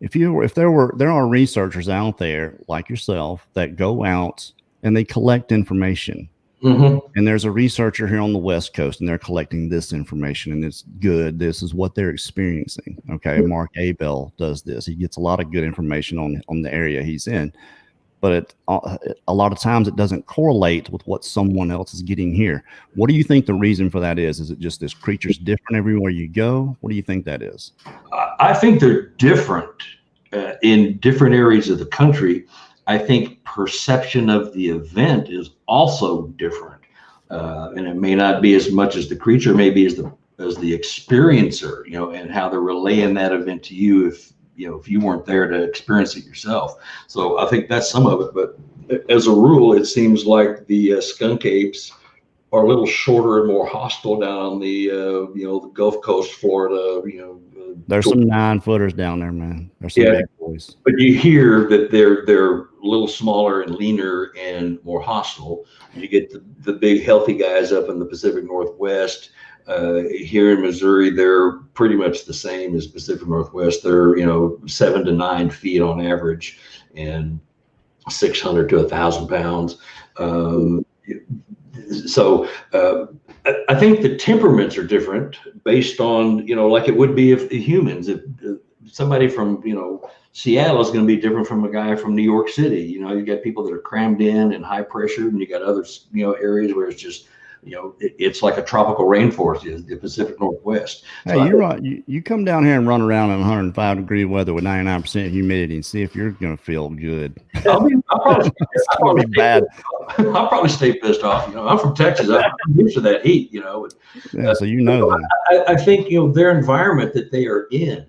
There are researchers out there like yourself that go out and they collect information. Mm-hmm. And there's a researcher here on the West Coast and they're collecting this information and it's good. This is what they're experiencing. Okay. Mark Abel does this. He gets a lot of good information on the area he's in, but a lot of times it doesn't correlate with what someone else is getting here. What do you think the reason for that is? Is it just this creature's different everywhere you go? What do you think that is? I think they're different in different areas of the country. I think perception of the event is also different, and it may not be as much as the creature, maybe as the experiencer, and how they're relaying that event to you if you weren't there to experience it yourself. So I think that's some of it. But as a rule, it seems like the skunk apes are a little shorter and more hostile down on the the Gulf Coast, Florida. There's some 9-footers down there, man. There's some big boys. But you hear that they're a little smaller and leaner and more hostile. You get the big healthy guys up in the Pacific Northwest. Here in Missouri, they're pretty much the same as Pacific Northwest. They're 7 to 9 feet on average, and 600 to 1,000 pounds. So I think the temperaments are different based on like it would be if humans. If somebody from Seattle is going to be different from a guy from New York City. You got people that are crammed in and high pressure, and you got others areas where it's just it's like a tropical rainforest, the Pacific Northwest. Hey, so you're right. You come down here and run around in 105-degree weather with 99% humidity and see if you're going to feel good. I'll probably stay pissed off. I'm from Texas. I'm used to that heat. So that. I think their environment that they are in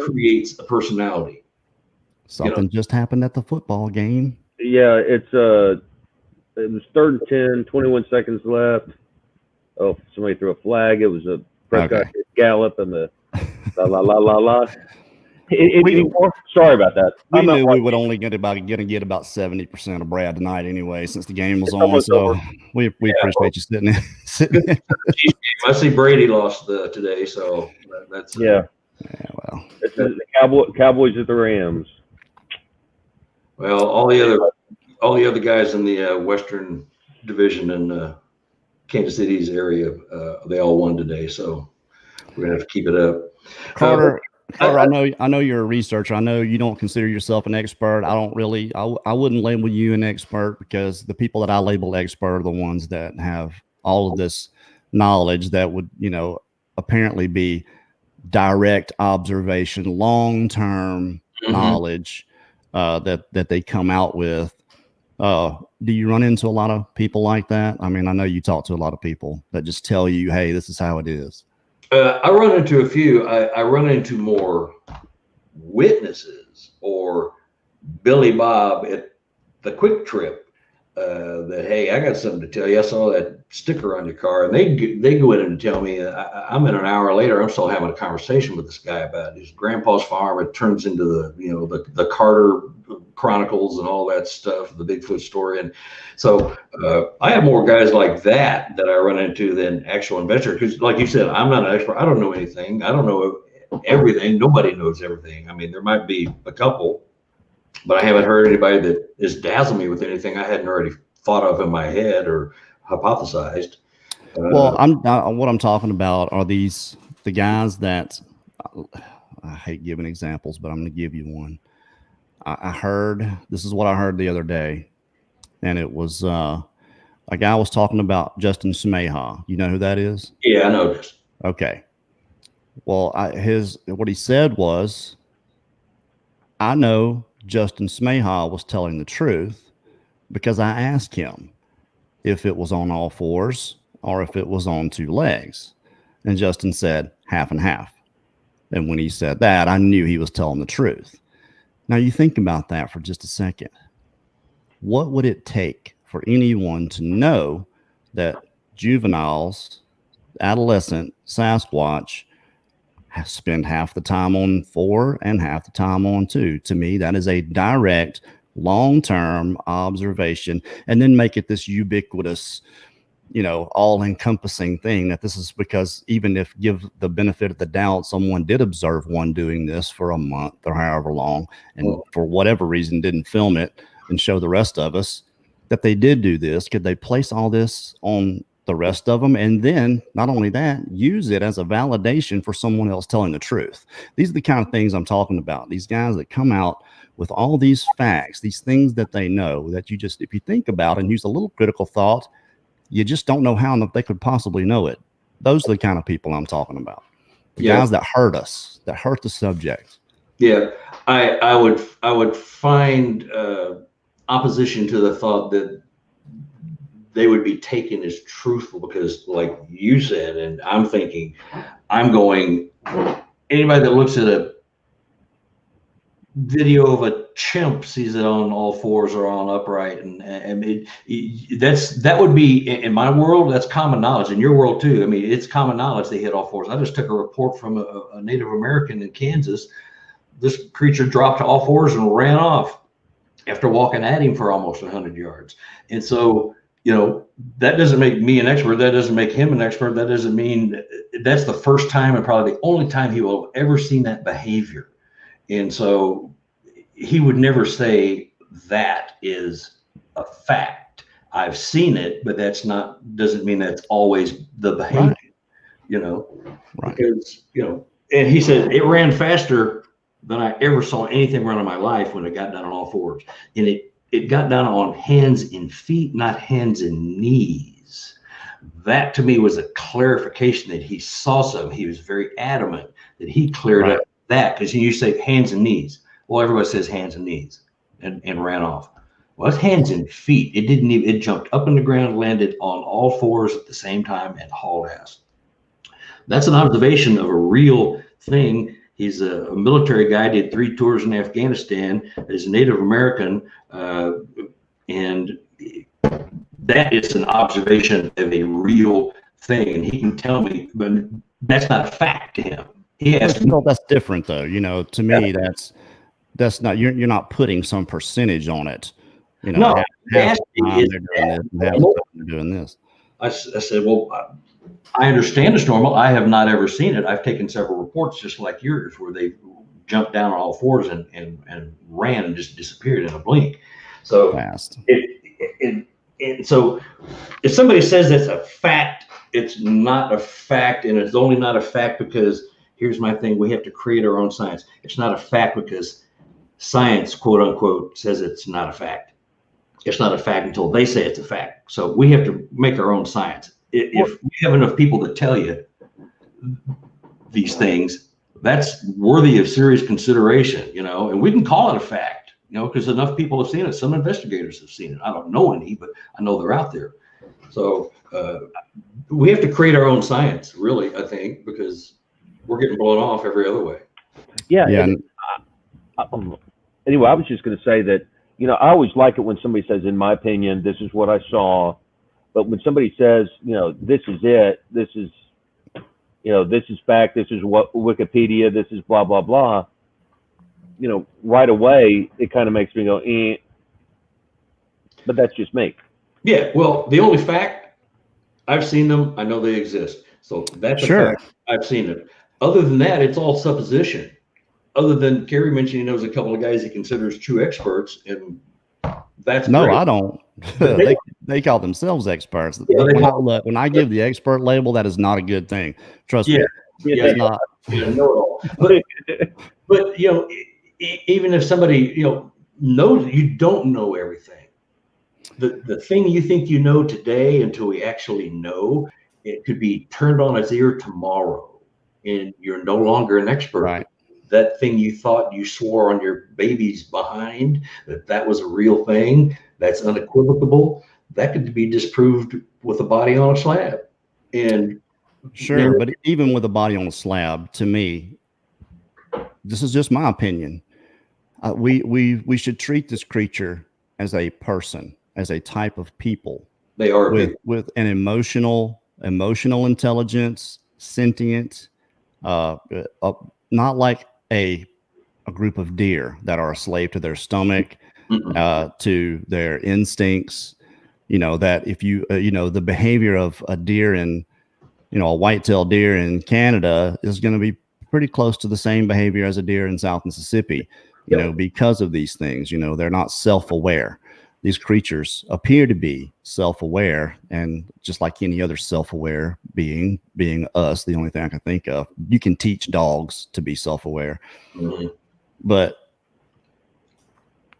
creates a personality. Something just happened at the football game. Yeah, it was 3rd and 10, 21 seconds left. Oh, somebody threw a flag. It was a Prescott Gallop and the la. Sorry about that. We knew we would only get about 70% of Brad tonight anyway, since the game was on. So we appreciate you sitting in. I see Brady lost today, so that's well, it's the Cowboys at the Rams. Well, all the other guys in the Western Division in Kansas City's area, they all won today, so we're gonna have to keep it up. Carter, I know you're a researcher. I know you don't consider yourself an expert. I wouldn't label you an expert, because the people that I label expert are the ones that have all of this knowledge that would, apparently be direct observation, long-term knowledge that they come out with. Do you run into a lot of people like that? I mean, I know you talk to a lot of people that just tell you, hey, this is how it is. I run into a few. I run into more witnesses or Billy Bob at the Quick Trip. that, hey, I got something to tell you. I saw that sticker on your car, and they go in and tell me. I'm in an hour later. I'm still having a conversation with this guy about his grandpa's farm. It turns into the Carter Chronicles and all that stuff, the Bigfoot story. And so I have more guys like that I run into than actual investors. Because, like you said, I'm not an expert. I don't know anything. I don't know everything. Nobody knows everything. I mean, there might be a couple, but I haven't heard anybody that has dazzled me with anything I hadn't already thought of in my head or hypothesized. Well, what I'm talking about are the guys that I hate giving examples, but I'm going to give you one. This is what I heard the other day, and it was a guy was talking about Justin Smeha. You know who that is? Yeah, I know this. Okay. Well, what he said was, I know Justin Smeha was telling the truth because I asked him if it was on all fours or if it was on two legs. And Justin said half and half. And when he said that, I knew he was telling the truth. Now you think about that for just a second. What would it take for anyone to know that juveniles, adolescent Sasquatch, spend half the time on 4 and half the time on 2? To me, that is a direct, long-term observation, and then make it this ubiquitous, all-encompassing thing that this is because even if give the benefit of the doubt, someone did observe one doing this for a month or however long, and for whatever reason didn't film it and show the rest of us that they did do this, could they place all this on the rest of them, and then not only that, use it as a validation for someone else telling the truth? These are the kind of things I'm talking about. These guys that come out with all these facts, these things that they know that you just, if you think about and use a little critical thought, you just don't know how they could possibly know it. Those are the kind of people I'm talking about. The guys that hurt us, that hurt the subject. Yeah, I would find opposition to the thought that they would be taken as truthful because, like you said, and anybody that looks at a video of a chimp sees it on all fours or on upright, and that would be, in my world, that's common knowledge. In your world too, I mean, it's common knowledge they hit all fours. I just took a report from a Native American in Kansas. This creature dropped to all fours and ran off after walking at him for almost 100 yards. And so, that doesn't make me an expert. That doesn't make him an expert. That doesn't mean that's the first time and probably the only time he will have ever seen that behavior. And so he would never say that is a fact. I've seen it, but doesn't mean that's always the behavior, Right. Because, and he said it ran faster than I ever saw anything run in my life when it got down on all fours. And it got down on hands and feet, not hands and knees. That to me was a clarification that he saw something. He was very adamant that he cleared up that, because you say hands and knees. Well, everybody says hands and knees and ran off. Well, it's hands and feet. It jumped up in the ground, landed on all fours at the same time, and hauled ass. That's an observation of a real thing. He's a military guy, did 3 tours in Afghanistan as a Native American, and that is an observation of a real thing. And he can tell me, but that's not a fact to him. No, that's different though. To me, that's not, you're not putting some percentage on it. No, half the time they're doing this. I said, well, I understand it's normal. I have not ever seen it. I've taken several reports just like yours where they jumped down on all fours and ran and just disappeared in a blink. So fast. So if somebody says that's a fact, it's not a fact, and it's only not a fact because here's my thing: we have to create our own science. It's not a fact because science, quote unquote, says it's not a fact. It's not a fact until they say it's a fact. So we have to make our own science. If we have enough people to tell you these things, that's worthy of serious consideration, and we can call it a fact, because enough people have seen it. Some investigators have seen it. I don't know any, but I know they're out there. So we have to create our own science, really, I think, because we're getting blown off every other way. Yeah. Anyway, I was just going to say that you know, I always like it when somebody says, in my opinion, this is what I saw. But when somebody says, you know, this is it, this is, you know, this is fact, this is what Wikipedia, this is blah, blah, blah, you know, right away, it kind of makes me go, eh. But that's just me. Yeah, well, the only fact, I've seen them, I know they exist. So that's a Sure. fact, I've seen it. Other than that, it's all supposition. Other than Kerry mentioned he knows a couple of guys he considers true experts, and that's No, great. I don't. But they call themselves experts. Yeah, When I give the expert label, that is not a good thing. Trust me. Yeah, It's not. know it all. But you know, even if somebody, you know, knows, you don't know everything. The thing you think you know today until we actually know, it could be turned on its ear tomorrow, and you're no longer an expert. Right. That thing you thought you swore on your baby's behind that was a real thing, that's unequivocal, that could be disproved with a body on a slab. And sure, but even with a body on a slab, to me, this is just my opinion. We should treat this creature as a person, as a type of people. they are with an emotional intelligence, sentient, not like a group of deer that are a slave to their stomach, to their instincts. You know, that if you you know, the behavior of a deer in, you know, a white-tailed deer in Canada is going to be pretty close to the same behavior as a deer in South Mississippi. You know, because of these things. You know, they're not self-aware. These creatures appear to be self-aware, and just like any other self-aware being us, the only thing I can think of, you can teach dogs to be self-aware, but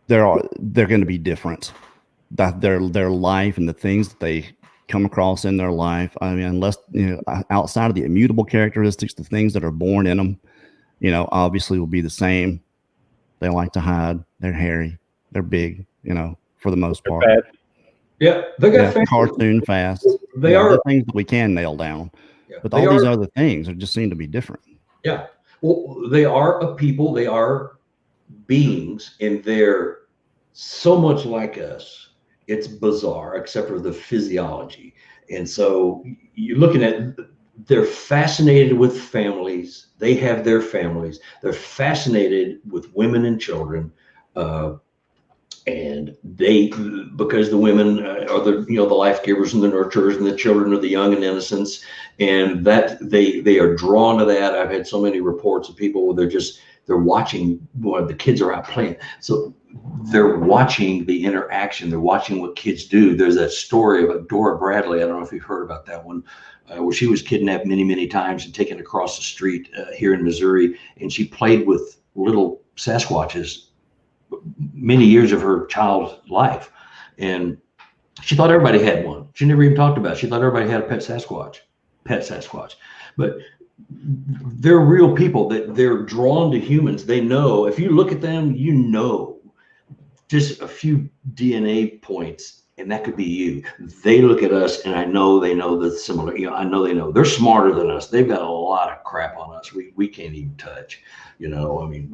they're going to be different. That their life and the things that they come across in their life, I mean, unless, you know, outside of the immutable characteristics, the things that are born in them, you know, obviously will be the same. They like to hide. They're hairy. They're big, you know, for the most part. Yeah, they got cartoon fast. They are the things that we can nail down. Yeah, but all these other things just seem to be different. Yeah. Well, they are a people. They are beings, and they're so much like us. It's bizarre, except for the physiology. And so you're looking at, they're fascinated with families. They have their families. They're fascinated with women and children. And they, because the women are the, you know, the life givers and the nurturers, and the children are the young and innocents, and that they are drawn to that. I've had so many reports of people where they're watching, well, the kids are out playing, so they're watching the interaction. They're watching what kids do. There's that story about Dora Bradley. I don't know if you've heard about that one, where she was kidnapped many times and taken across the street here in Missouri, and she played with little Sasquatches many years of her child's life, and she thought everybody had one. She never even talked about it. She thought everybody had a pet Sasquatch, but they're real people, that they're drawn to humans. They know, if you look at them, you know, just a few DNA points, and that could be you. They look at us, and I know they know the similar, you know, I know they know. They're smarter than us. They've got a lot of crap on us we can't even touch, you know. I mean,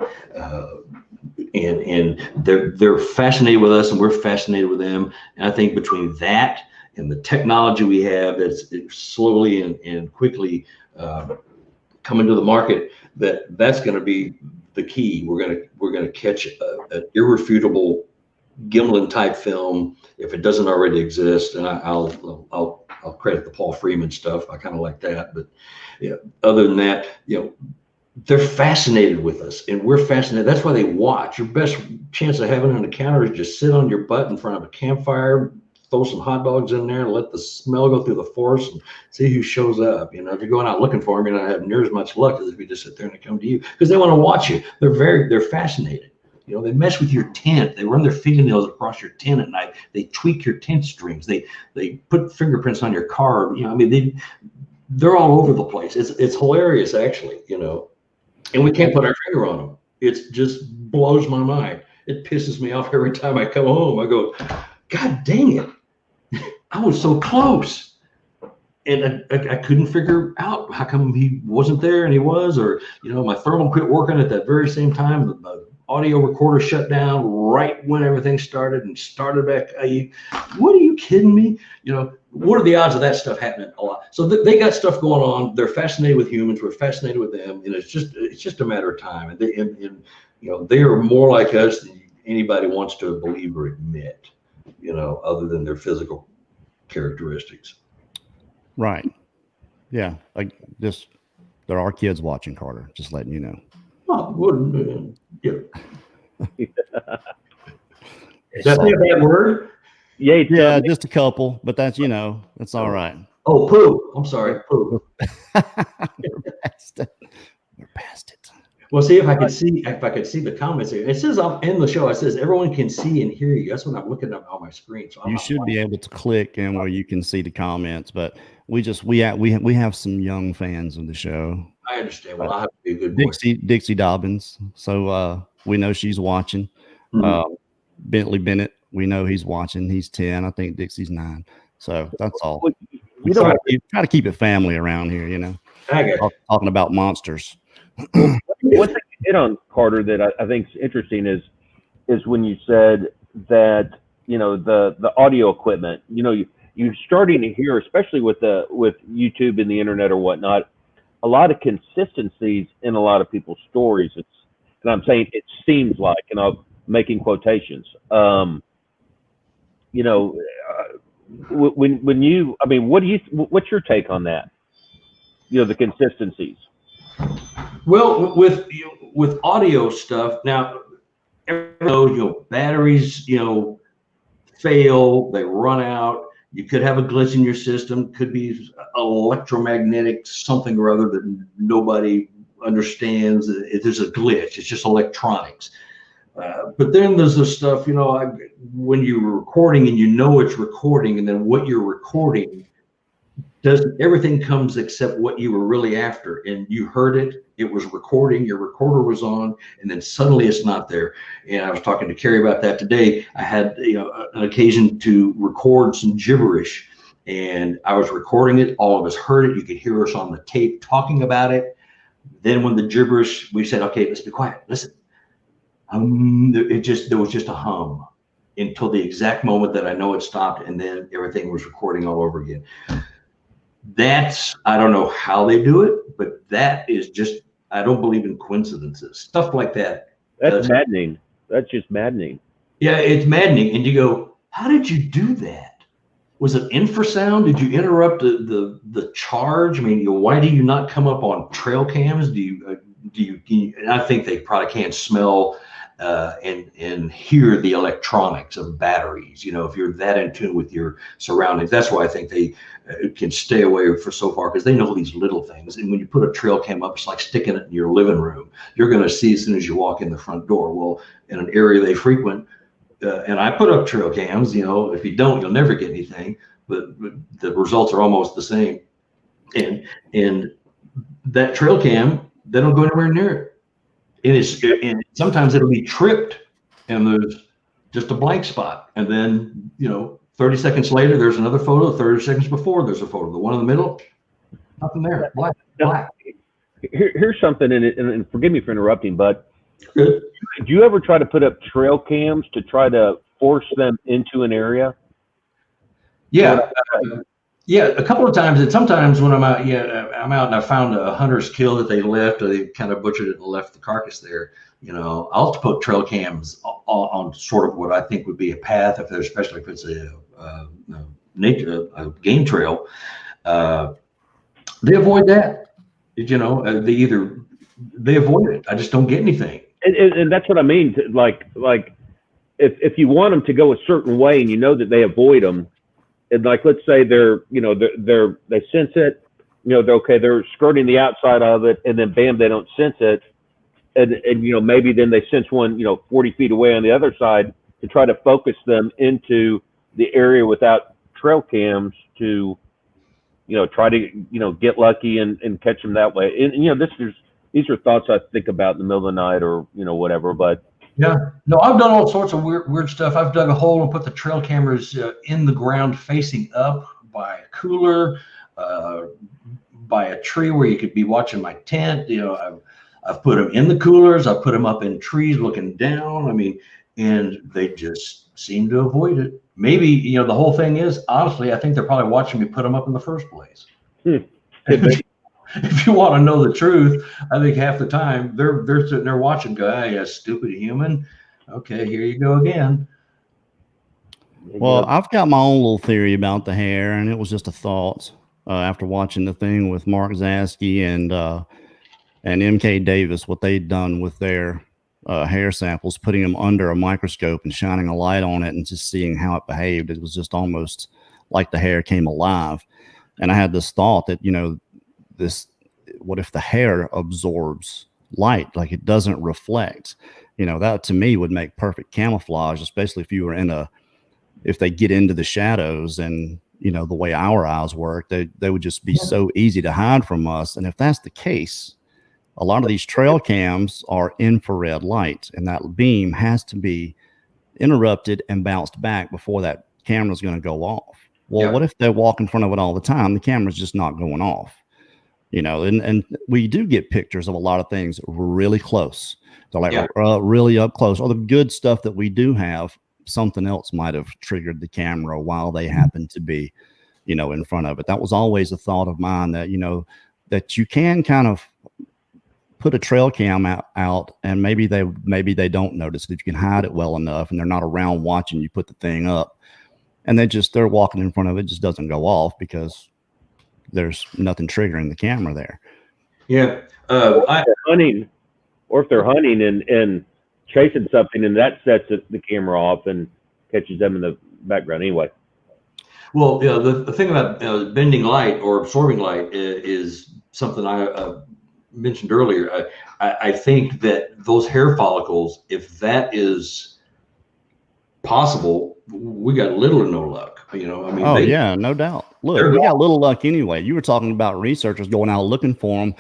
and they're fascinated with us, and we're fascinated with them. And I think between that and the technology we have, that's slowly and quickly coming to the market, that's going to be the key. We're going to catch an irrefutable Gimlin type film if it doesn't already exist. And I'll credit the Paul Freeman stuff. I kind of like that, but yeah, other than that, you know, they're fascinated with us, and we're fascinated. That's why they watch. Your best chance of having an encounter is just sit on your butt in front of a campfire, throw some hot dogs in there, and let the smell go through the forest, and see who shows up. You know, if you're going out looking for them, you're not having near as much luck as if you just sit there and they come to you, because they want to watch you. They're fascinated. You know, they mess with your tent. They run their fingernails across your tent at night. They tweak your tent strings. They put fingerprints on your car. You know, I mean, they're all over the place. It's hilarious, actually. You know. And we can't put our finger on them. It just blows my mind. It pisses me off every time I come home. I go, God dang it. I was so close. And I couldn't figure out how come he wasn't there and he was, or, you know, my thermal quit working at that very same time. audio recorder shut down right when everything started and started back. What are you kidding me? You know, what are the odds of that stuff happening a lot? So they got stuff going on. They're fascinated with humans. We're fascinated with them, and it's just a matter of time. And you know, they are more like us than anybody wants to believe or admit. You know, other than their physical characteristics. Right. Yeah. Like just there are kids watching, Carter. Just letting you know. Oh, well, yeah. Is that a bad word? Yeah, just a couple, but that's, you know, that's all right. Oh, poo. I'm sorry, poo. We're past it. We're past it. Well, see if I could see the comments here. It says I'm in the show. It says everyone can see and hear you. That's what I'm looking at on my screen. So you should be able to click in where you can see the comments, but we have some young fans of the show. I understand. Well, I have to be a good boy. Dixie Dobbins. So we know she's watching. Mm-hmm. Bentley Bennett, we know he's watching. He's 10. I think Dixie's 9. So that's all. We don't try to keep it family around here, you know. Talking about monsters. One thing you hit on, Carter, that I think is interesting is when you said that, you know, the audio equipment, you know, you're starting to hear, especially with YouTube and the internet or whatnot, a lot of consistencies in a lot of people's stories. And I'm saying it seems like, and I'm making quotations. You know, when you, I mean, what's your take on that? You know, the consistencies. Well, with audio stuff now, you know, batteries, you know, fail, they run out. You could have a glitch in your system. Could be electromagnetic something or other that nobody understands. There's a glitch. It's just electronics. But then there's the stuff, you know, when you're recording and you know it's recording, and then what you're recording everything comes except what you were really after, and you heard it. It was recording. Your recorder was on, and then suddenly it's not there. And I was talking to Carrie about that today. I had, you know, an occasion to record some gibberish, and I was recording it. All of us heard it. You could hear us on the tape talking about it. Then when the gibberish, we said, okay, let's be quiet. Listen. There was just a hum until the exact moment that I know it stopped, and then everything was recording all over again. I don't know how they do it, but that is just, I don't believe in coincidences. Stuff like that. That's maddening. That's just maddening. Yeah, it's maddening. And you go, how did you do that? Was it infrasound? Did you interrupt the charge? I mean, you know, why do you not come up on trail cams? And I think they probably can't smell and hear the electronics of batteries. You know, if you're that in tune with your surroundings, that's why I think they can stay away for so far, because they know these little things. And when you put a trail cam up, it's like sticking it in your living room. You're going to see as soon as you walk in the front door. Well, in an area they frequent, and I put up trail cams, you know, if you don't, you'll never get anything, but the results are almost the same. And that trail cam, they don't go anywhere near it. And sometimes it'll be tripped and there's just a blank spot. And then, you know, 30 seconds later, there's another photo. 30 seconds before, there's a photo. The one in the middle, nothing there. Black. Here's something, and forgive me for interrupting, but Good. do you ever try to put up trail cams to try to force them into an area? Yeah. Yeah, a couple of times, and sometimes when I'm out, I'm out and I found a hunter's kill that they left, or they kind of butchered it and left the carcass there. You know, I'll put trail cams on sort of what I think would be a path, especially if it's a game trail. They avoid that. You know, they avoid it. I just don't get anything. And that's what I mean. Like if you want them to go a certain way and you know that they avoid them. And like, let's say they sense it, you know, they're skirting the outside of it, and then bam, they don't sense it. And you know, maybe then they sense one, you know, 40 feet away on the other side, to try to focus them into the area without trail cams to, you know, try to, you know, get lucky and catch them that way. And you know, these are thoughts I think about in the middle of the night, or, you know, whatever, but. Yeah, no, I've done all sorts of weird stuff. I've dug a hole and put the trail cameras in the ground facing up by a cooler, by a tree where you could be watching my tent. You know, I've put them in the coolers. I put them up in trees looking down. I mean, and they just seem to avoid it. Maybe, you know, the whole thing is, honestly, I think they're probably watching me put them up in the first place. If you want to know the truth, I think half the time they're sitting there watching, go, ah, yeah, stupid human. Okay, here you go again. Well, I've got my own little theory about the hair, and it was just a thought after watching the thing with Mark Zasky and M.K. Davis, what they'd done with their hair samples, putting them under a microscope and shining a light on it and just seeing how it behaved. It was just almost like the hair came alive. And I had this thought that, you know, what if the hair absorbs light, like it doesn't reflect? You know, that to me would make perfect camouflage, especially if you were if they get into the shadows and, you know, the way our eyes work, they would just be so easy to hide from us. And if that's the case, a lot of these trail cams are infrared light, and that beam has to be interrupted and bounced back before that camera is going to go off. Well, what if they walk in front of it all the time? The camera's just not going off. You know, and we do get pictures of a lot of things really close. They're like really up close. Or the good stuff that we do have, something else might have triggered the camera while they happen to be, you know, in front of it. That was always a thought of mine, that, you know, that you can kind of put a trail cam out and maybe they don't notice it. If you can hide it well enough and they're not around watching you put the thing up, and they're walking in front of it, just doesn't go off because there's nothing triggering the camera there. Yeah. Or if they're hunting and chasing something, and that sets the camera off and catches them in the background anyway. Well, yeah, the thing about bending light or absorbing light is something I mentioned earlier. I think that those hair follicles, if that is possible, we got little or no luck. You know, I mean, yeah, no doubt. Look, we got little luck anyway. You were talking about researchers going out looking for them.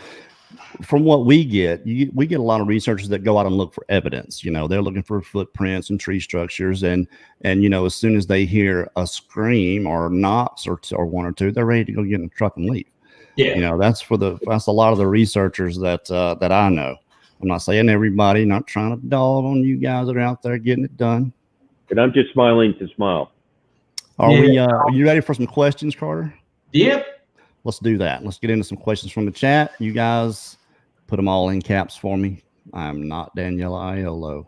From what we get, we get a lot of researchers that go out and look for evidence. You know, they're looking for footprints and tree structures, and you know, as soon as they hear a scream or knocks or one or two, they're ready to go get in the truck and leave. Yeah, you know, that's a lot of the researchers that I know. I'm not saying everybody, not trying to dog on you guys that are out there getting it done. And I'm just smiling to smile. Are you ready for some questions, Carter? Yep. Let's do that. Let's get into some questions from the chat. You guys put them all in caps for me. I'm not Daniela Aiello.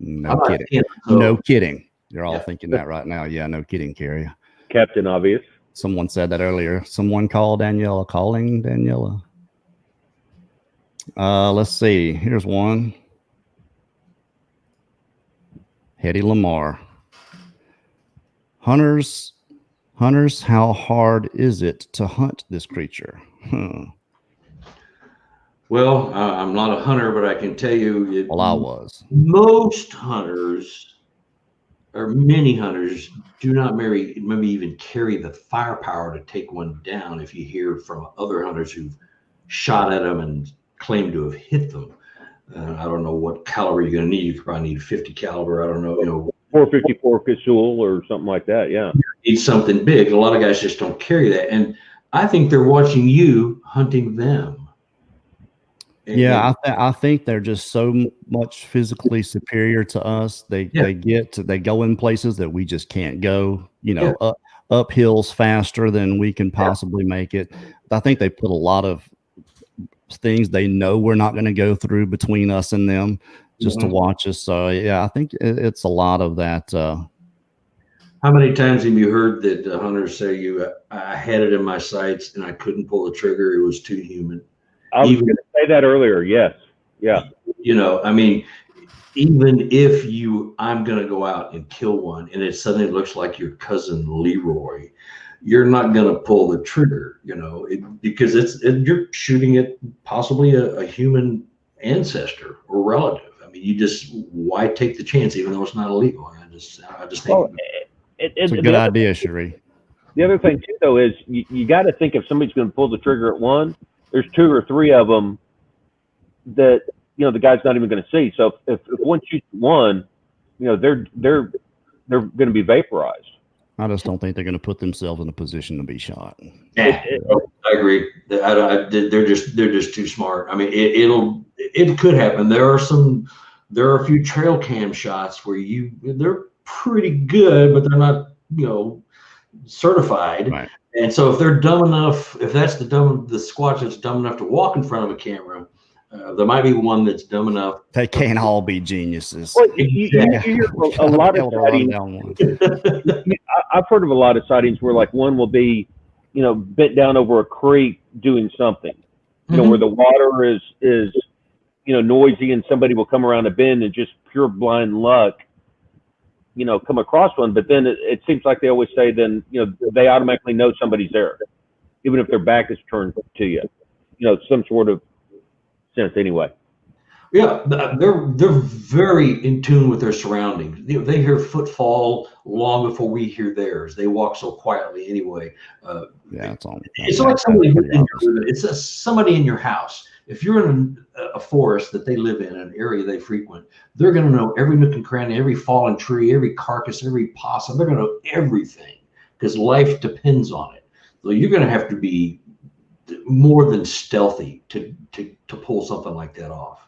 No kidding. No kidding. You're all thinking that right now. Yeah, no kidding, Carrie. Captain Obvious. Someone said that earlier. Someone called Daniela. Calling Daniela. Let's see. Here's one. Hedy Lamar. Hunters, how hard is it to hunt this creature? Well, I'm not a hunter, but I can tell you. I was. Most hunters, or many hunters, do not maybe even carry the firepower to take one down. If you hear from other hunters who've shot at them and claim to have hit them, I don't know what caliber you're going to need. You probably need 50 caliber. I don't know, 454 Casull or something like that. Yeah. You need something big. A lot of guys just don't carry that. And I think they're watching you hunting them. I think they're just so much physically superior to us. They go in places that we just can't go, up hills faster than we can possibly make it. I think they put a lot of things they know we're not going to go through between us and them just to watch us. So I think it's a lot of that. How many times have you heard that hunters say I had it in my sights and I couldn't pull the trigger? It was too human. I was going to say that earlier. Yes. Yeah. I mean, even if I'm going to go out and kill one and it suddenly looks like your cousin Leroy, you're not going to pull the trigger, because you're shooting at possibly a human ancestor or relative. I mean, why take the chance, even though it's not illegal? I just think it's a good idea, Cherie. The other thing too, though, is you got to think if somebody's going to pull the trigger at one, there's two or three of them that the guy's not even going to see. So if one shoots one, they're going to be vaporized. I just don't think they're going to put themselves in a position to be shot. I agree. They're just too smart. I mean, it could happen. There are a few trail cam shots where they're pretty good, but they're not, certified. Right. And so if they're dumb enough, if that's the Squatch that's dumb enough to walk in front of a camera, there might be one that's dumb enough. They can't all be geniuses. Well, you hear a lot of sightings. I've heard of a lot of sightings where like one will be, bent down over a creek doing something, where the water is noisy, and somebody will come around a bend and just pure blind luck, come across one. But then it seems like they always say then, they automatically know somebody's there, even if their back is turned to you, some sort of sense anyway. Yeah, they're very in tune with their surroundings. They hear footfall long before we hear theirs. They walk so quietly anyway. It's like somebody it's somebody in your house. If you're in a forest that they live in, an area they frequent, they're going to know every nook and cranny, every fallen tree, every carcass, every possum. They're going to know everything because life depends on it. So you're going to have to be more than stealthy to pull something like that off.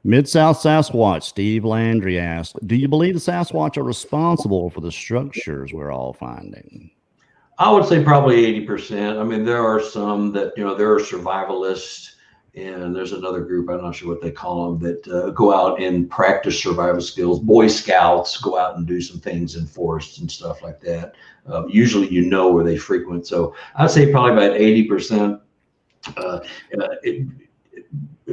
Mid-South Sasquatch Steve Landry asked, do you believe the Sasquatch are responsible for the structures we're all finding? I would say probably 80%. I mean, there are some that, there are survivalists, and there's another group, I'm not sure what they call them, that go out and practice survival skills. Boy Scouts go out and do some things in forests and stuff like that. Usually where they frequent. So I'd say probably about 80%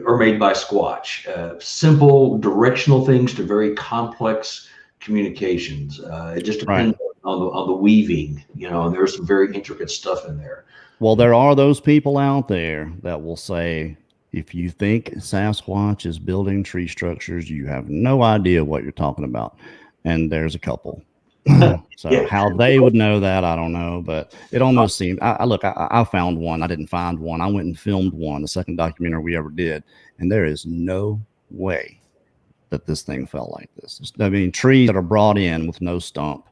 are made by Squatch. Simple directional things to very complex communications. It just depends on the weaving, and there's some very intricate stuff in there. Well, there are those people out there that will say, if you think Sasquatch is building tree structures, you have no idea what you're talking about. And there's a couple. So how they would know that, I don't know, but it almost seemed, I found one. I didn't find one. I went and filmed one, the second documentary we ever did. And there is no way that this thing fell like this. I mean, trees that are brought in with no stump.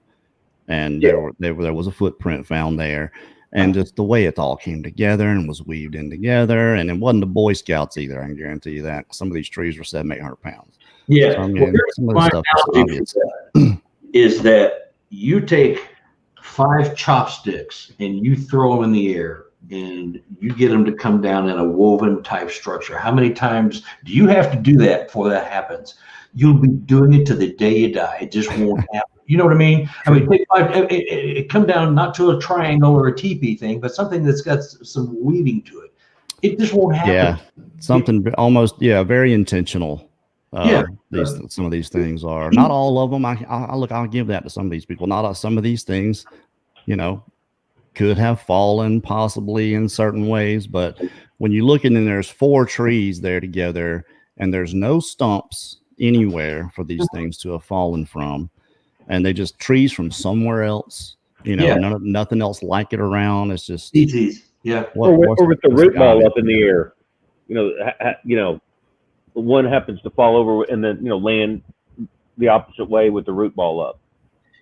And there was a footprint found there. And just the way it all came together and was weaved in together. And it wasn't the Boy Scouts either. I can guarantee you that. Some of these trees were 700-800 pounds. Yeah. So, I mean, some of the stuff is obvious. Is that you take 5 chopsticks and you throw them in the air and you get them to come down in a woven type structure. How many times do you have to do that before that happens? You'll be doing it to the day you die. It just won't happen. You know what I mean? I mean, it come down not to a triangle or a teepee thing, but something that's got some weaving to it. It just won't happen. Yeah, something almost, very intentional. Some of these things are not all of them. I'll give that to some of these people. Not some of these things, could have fallen possibly in certain ways, but when you look in and there's 4 trees there together and there's no stumps anywhere for these things to have fallen from, and they just trees from somewhere else, nothing else like it around. It's just or with the root ball up in the air, one happens to fall over and then land the opposite way with the root ball up.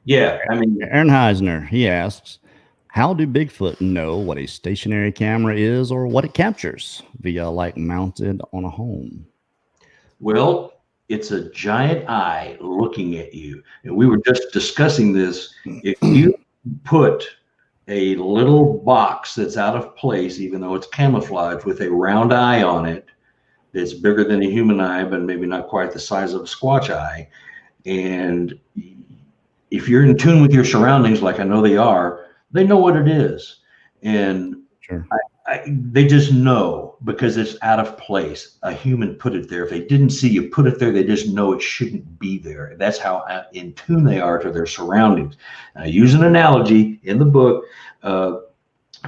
Yeah, I mean, Aaron Heisner, he asks, how do Bigfoot know what a stationary camera is or what it captures via light mounted on a home? Well, it's a giant eye looking at you. And we were just discussing this. If you put a little box that's out of place, even though it's camouflage, with a round eye on it, that's bigger than a human eye, but maybe not quite the size of a Squatch eye. And if you're in tune with your surroundings, like I know they are, they know what it is. And sure. They just know because it's out of place. A human put it there. If they didn't see you put it there, they just know it shouldn't be there. That's how in tune they are to their surroundings. I use an analogy in the book.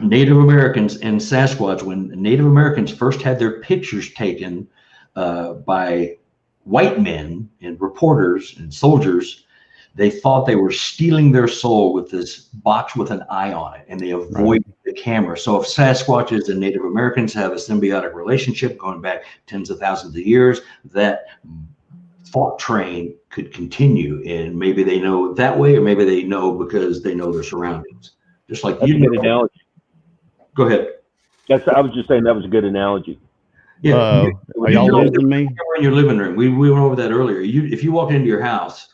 Native Americans and Sasquatch, when Native Americans first had their pictures taken by white men and reporters and soldiers, they thought they were stealing their soul with this box with an eye on it, and they avoided the camera. So if Sasquatches and Native Americans have a symbiotic relationship going back tens of thousands of years, that thought train could continue, and maybe they know that way, or maybe they know because they know their surroundings. Just like That's a good analogy. Go ahead. I was just saying that was a good analogy. Yeah. Are y'all losing me? In your living room. We went over that earlier. If you walked into your house,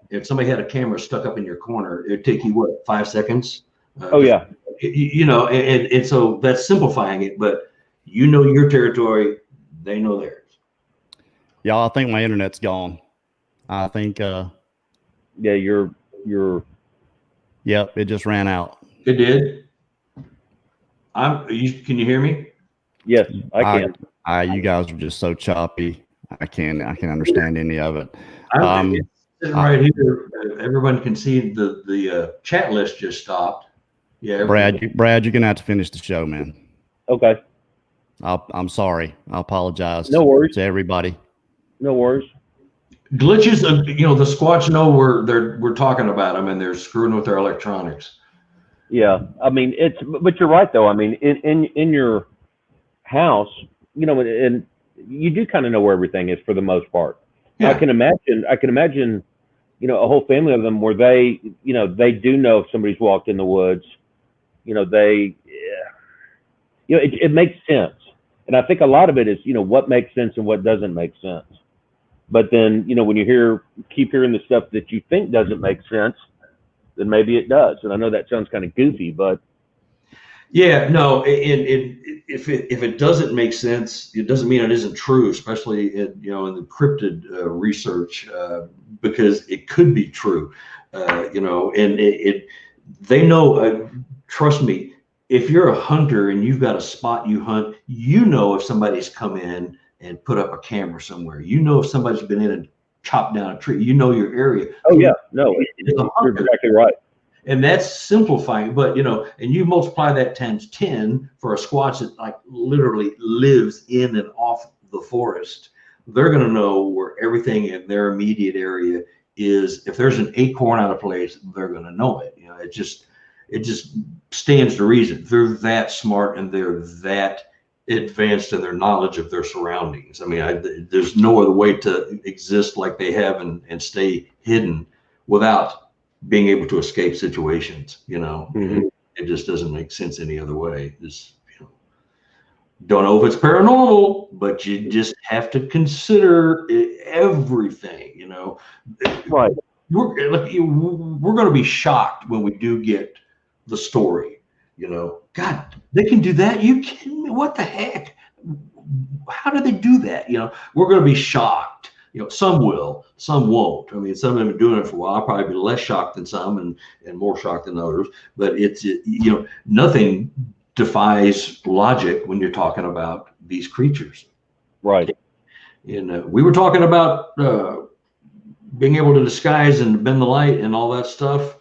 if somebody had a camera stuck up in your corner, it'd take you what, 5 seconds? Oh yeah. And so that's simplifying it, but you know your territory, they know theirs. Y'all, I think my internet's gone. I think Yeah, you're yep, it just ran out. It did. Can you hear me? Yes, I can. You guys are just so choppy. I can't understand any of it. I'm sitting right here. Everyone can see the chat list just stopped. Yeah, Brad, you're gonna have to finish the show, man. Okay. I'm sorry. I apologize. No worries to everybody. No worries. Glitches. The Squatch know we're talking about them, and they're screwing with their electronics. Yeah, I mean but you're right though. I mean, in your house, and you do kind of know where everything is for the most part. Yeah. I can imagine, a whole family of them where they do know if somebody's walked in the woods. It makes sense, and I think a lot of it is what makes sense and what doesn't make sense. But then when you keep hearing the stuff that you think doesn't make sense, then maybe it does. And I know that sounds kind of goofy, but yeah, no, if it doesn't make sense, it doesn't mean it isn't true, especially in the cryptid research, because it could be true, and they know. Trust me, if you're a hunter and you've got a spot you hunt, if somebody's come in and put up a camera somewhere, if somebody's been in and chopped down a tree, your area. Oh yeah, no, you're exactly right. And that's simplifying, but and you multiply that times 10 for a Squatch that like literally lives in and off the forest. They're going to know where everything in their immediate area is. If there's an acorn out of place, they're going to know it. It just stands to reason. They're that smart and they're that advanced in their knowledge of their surroundings. I mean, there's no other way to exist like they have and stay hidden without being able to escape situations. Mm-hmm. It just doesn't make sense any other way. Don't know if it's paranormal, but you just have to consider everything. Right. We're going to be shocked when we do get the story. God, they can do that. You kidding me? What the heck? How do they do that? We're going to be shocked. Some will, some won't. I mean, some of them have been doing it for a while. I'll probably be less shocked than some and more shocked than others. But it's, nothing defies logic when you're talking about these creatures. Right. And we were talking about being able to disguise and bend the light and all that stuff.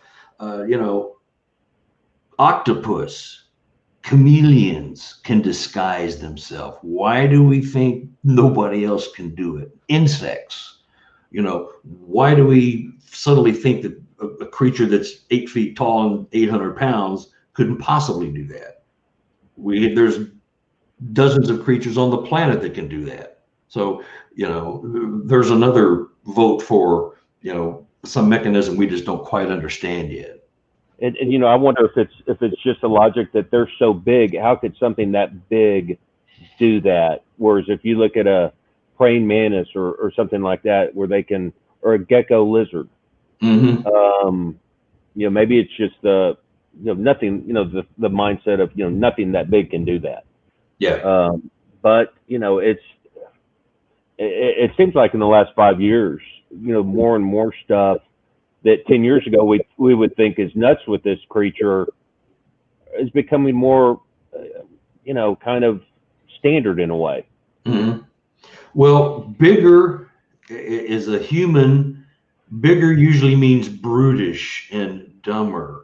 Octopus, chameleons can disguise themselves. Why do we think nobody else can do it? Insects, why do we suddenly think that a creature that's 8 feet tall and 800 pounds couldn't possibly do that? There's dozens of creatures on the planet that can do that. So, there's another vote for, some mechanism we just don't quite understand yet. And I wonder if it's just a logic that they're so big. How could something that big do that? Whereas if you look at a praying mantis or something like that, where they can, or a gecko lizard, mm-hmm. Maybe it's just nothing. The mindset of nothing that big can do that. Yeah. But it seems like in the last 5 years, more and more stuff that 10 years ago we would think is nuts with this creature is becoming more, kind of standard in a way. Mm-hmm. Well, bigger is a human. Bigger usually means brutish and dumber.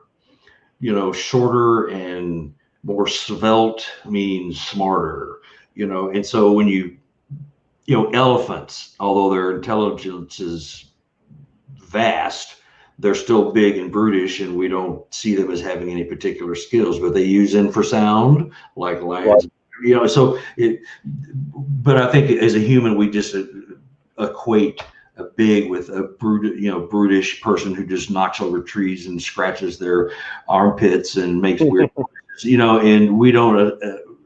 Shorter and more svelte means smarter. And so when elephants, although their intelligence is vast, they're still big and brutish, and we don't see them as having any particular skills, but they use infrasound like lions. Right. But I think as a human, we just equate a big with a brutish person who just knocks over trees and scratches their armpits and makes weird, and we don't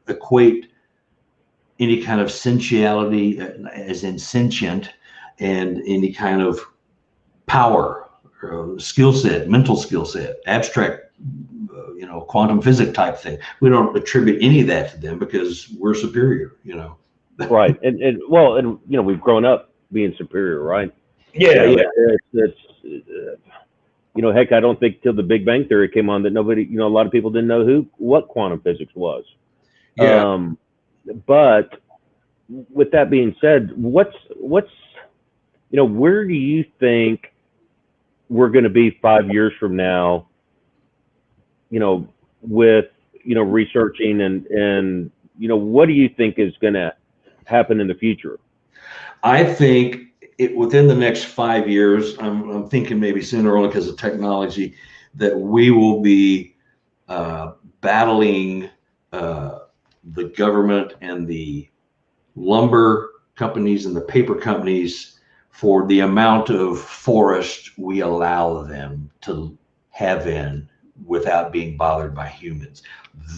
equate any kind of sensuality, as in sentient, and any kind of power, skill set, mental skill set, abstract, quantum physics type thing. We don't attribute any of that to them because we're superior, Right. And we've grown up being superior, right? Yeah, yeah. Heck, I don't think till the Big Bang Theory came on that nobody, a lot of people didn't know what quantum physics was. Yeah. But with that being said, what's where do you think we're going to be 5 years from now? With researching and what do you think is going to happen in the future? I think within the next 5 years, I'm thinking maybe sooner, only because of technology, that we will be battling the government and the lumber companies and the paper companies for the amount of forest we allow them to have in without being bothered by humans.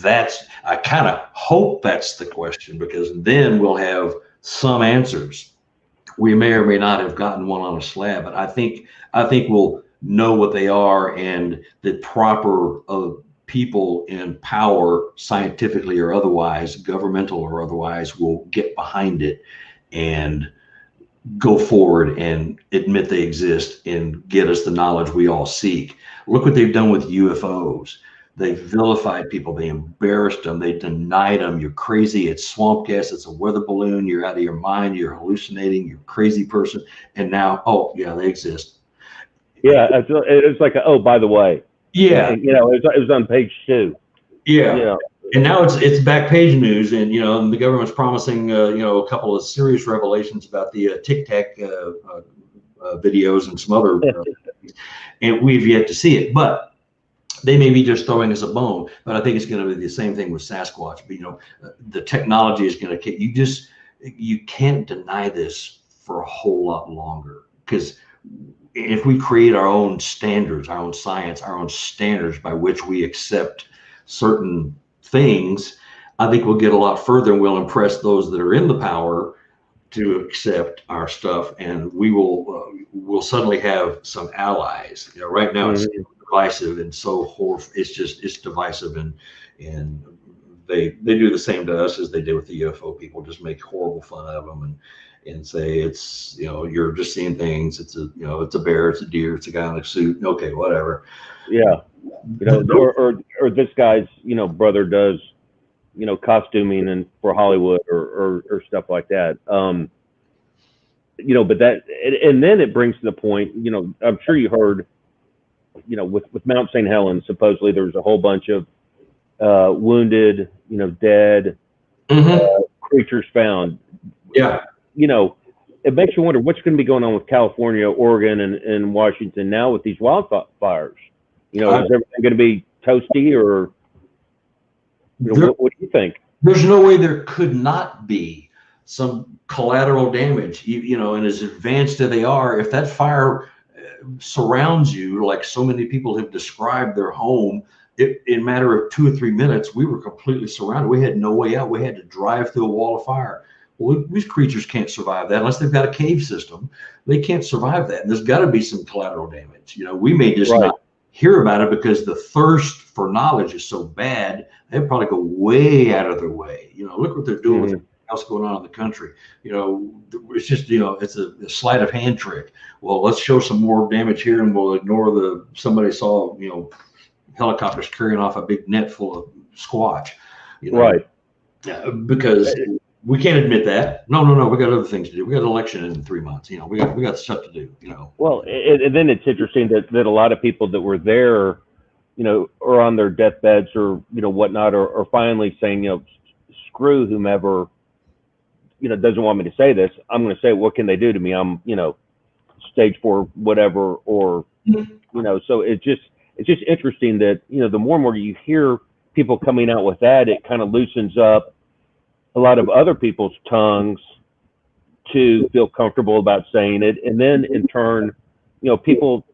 I kind of hope that's the question, because then we'll have some answers. We may or may not have gotten one on a slab, but I think we'll know what they are, and the proper people in power, scientifically or otherwise, governmental or otherwise, will get behind it and go forward and admit they exist and get us the knowledge we all seek. Look what they've done with UFOs. They vilified people. They embarrassed them. They denied them. You're crazy. It's swamp gas. It's a weather balloon. You're out of your mind. You're hallucinating. You're a crazy person. And now, oh yeah, they exist. Yeah, it's like, oh, by the way. Yeah. It was on page 2. Yeah. And now it's back page news, and and the government's promising a couple of serious revelations about the Tic Tac videos and some other things, and we've yet to see it. But they may be just throwing us a bone. But I think it's going to be the same thing with Sasquatch. But the technology is going to you can't deny this for a whole lot longer, because if we create our own standards, our own science, our own standards by which we accept certain things, I think we'll get a lot further, and we'll impress those that are in the power to accept our stuff, and we'll suddenly have some allies. Right now it's divisive and so horrible. It's divisive, and they do the same to us as they did with the UFO people. Just make horrible fun of them and say it's you're just seeing things. It's a bear, it's a deer, it's a guy in a suit. Okay, whatever. Yeah. Or this guy's brother does costuming and for Hollywood or stuff like that. But that, and then it brings to the point, I'm sure you heard, with Mount St. Helens, supposedly there's a whole bunch of wounded, dead creatures found. Yeah. It makes you wonder what's going to be going on with California, Oregon, and Washington now with these wildfires. Is everything going to be toasty, or what do you think? There's no way there could not be some collateral damage, and as advanced as they are, if that fire surrounds you, like so many people have described their home, in a matter of 2 or 3 minutes, we were completely surrounded. We had no way out. We had to drive through a wall of fire. Well, these creatures can't survive that unless they've got a cave system. They can't survive that. And there's got to be some collateral damage. We may just not hear about it because the thirst for knowledge is so bad. They probably go way out of their way. Look what they're doing with everything else going on in the country. It's just, it's a sleight of hand trick. Well, let's show some more damage here, and we'll ignore somebody saw, helicopters carrying off a big net full of Squatch. Right. Because we can't admit that. No. We got other things to do. We got an election in 3 months. We got stuff to do. Well, and then it's interesting that a lot of people that were there, or on their deathbeds or whatnot, are finally saying, screw whomever, doesn't want me to say this. I'm going to say, what can they do to me? I'm, stage 4, whatever, or So it's just interesting that the more and more you hear people coming out with that, it kind of loosens up a lot of other people's tongues to feel comfortable about saying it. And then in turn, people,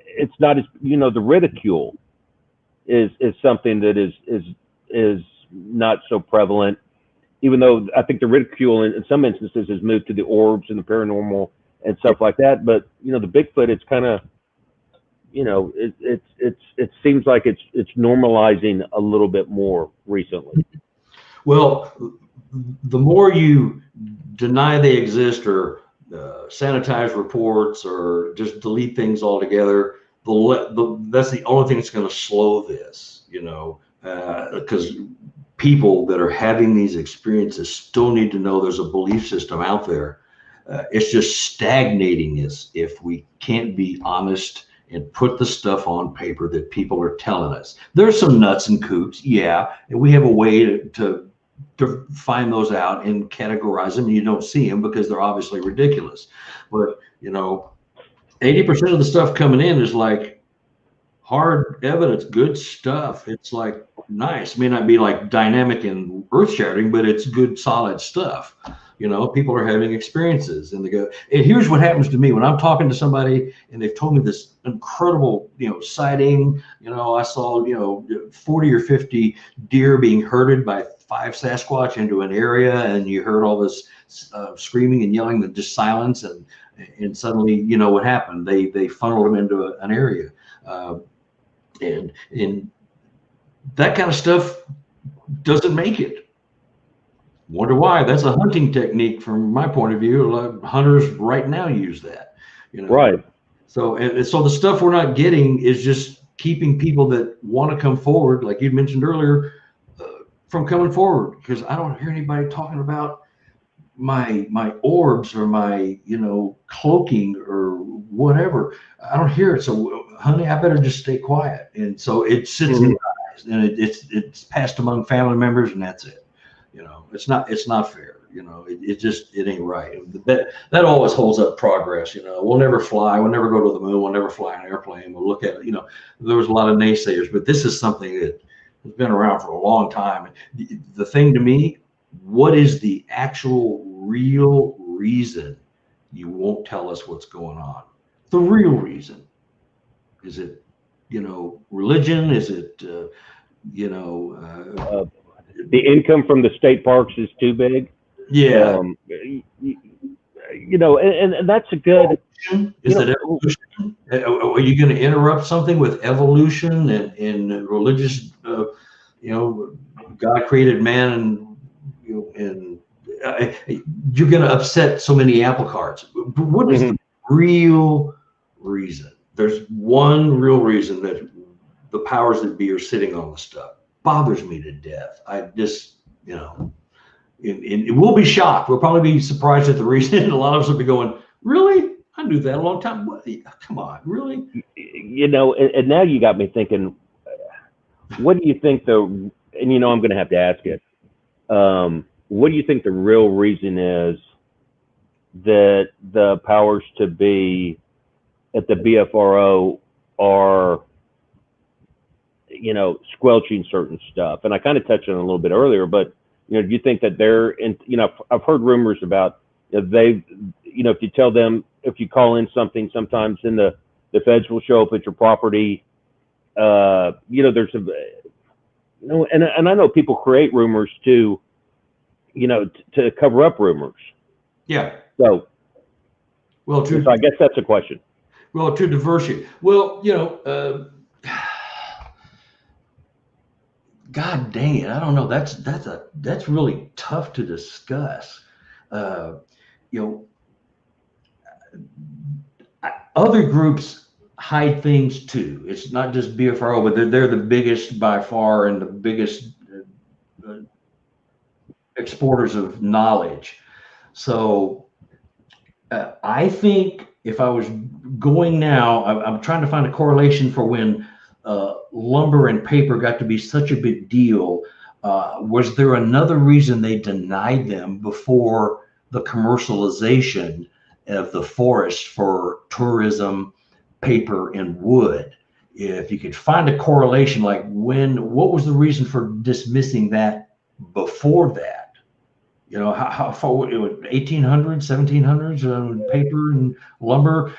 it's not as, the ridicule is something that is not so prevalent. even though I think the ridicule in some instances has moved to the orbs and the paranormal and stuff like that. But the Bigfoot, it's kind of, it seems like it's normalizing a little bit more recently. Well, the more you deny they exist or sanitize reports or just delete things altogether, that's the only thing that's going to slow this, because people that are having these experiences still need to know there's a belief system out there. It's just stagnating us if we can't be honest and put the stuff on paper that people are telling us. There's some nuts and kooks, yeah, and we have a way to find those out and categorize them, and you don't see them because they're obviously ridiculous. But 80% of the stuff coming in is like hard evidence, good stuff. It's like nice. It may not be like dynamic and earth-shattering, but it's good, solid stuff. People are having experiences, and they go, and here's what happens to me when I'm talking to somebody and they've told me this incredible, sighting. I saw, 40 or 50 deer being herded by 5 Sasquatch into an area, and you heard all this screaming and yelling, and just silence, and suddenly, what happened? They funneled them into an area, and that kind of stuff doesn't make it. Wonder why? That's a hunting technique from my point of view. Hunters right now use that, Right. So so the stuff we're not getting is just keeping people that want to come forward, like you mentioned earlier, from coming forward, because I don't hear anybody talking about my orbs or my cloaking or whatever. I don't hear it. So honey, I better just stay quiet. And so it sits in the eyes, and it's passed among family members, and that's it. It's not fair. It ain't right. That always holds up progress. We'll never fly. We'll never go to the moon. We'll never fly an airplane. We'll look at it. There was a lot of naysayers, but this is something that has been around for a long time. The thing to me, what is the actual real reason you won't tell us what's going on? The real reason. Is it, religion? Is it, the income from the state parks is too big. Yeah. And that's a good. Is it evolution? Are you going to interrupt something with evolution and religious? God created man, and you're going to upset so many apple carts. What is the real reason? There's one real reason that the powers that be are sitting on the stuff. Bothers me to death. I just, and we'll be shocked. We'll probably be surprised at the reason. A lot of us will be going, really? I knew that a long time. What? Come on, really? And now you got me thinking, what do you think I'm going to have to ask it. What do you think the real reason is that the powers to be at the BFRO are, squelching certain stuff? And I kind of touched on it a little bit earlier, but, do you think that they're in, I've heard rumors about if you tell them, if you call in something, sometimes then the feds will show up at your property. There's and I know people create rumors to cover up rumors. Yeah. So, so I guess that's a question. Well, to diversity. Well, God dang it, I don't know. That's really tough to discuss. Other groups hide things too. It's not just BFRO, but they're the biggest by far and the biggest exporters of knowledge. So I think if I was going now, I'm trying to find a correlation for when lumber and paper got to be such a big deal. Was there another reason they denied them before the commercialization of the forest for tourism, paper, and wood? If you could find a correlation, like what was the reason for dismissing that before that? How far, 1800s, 1700s, paper and lumber.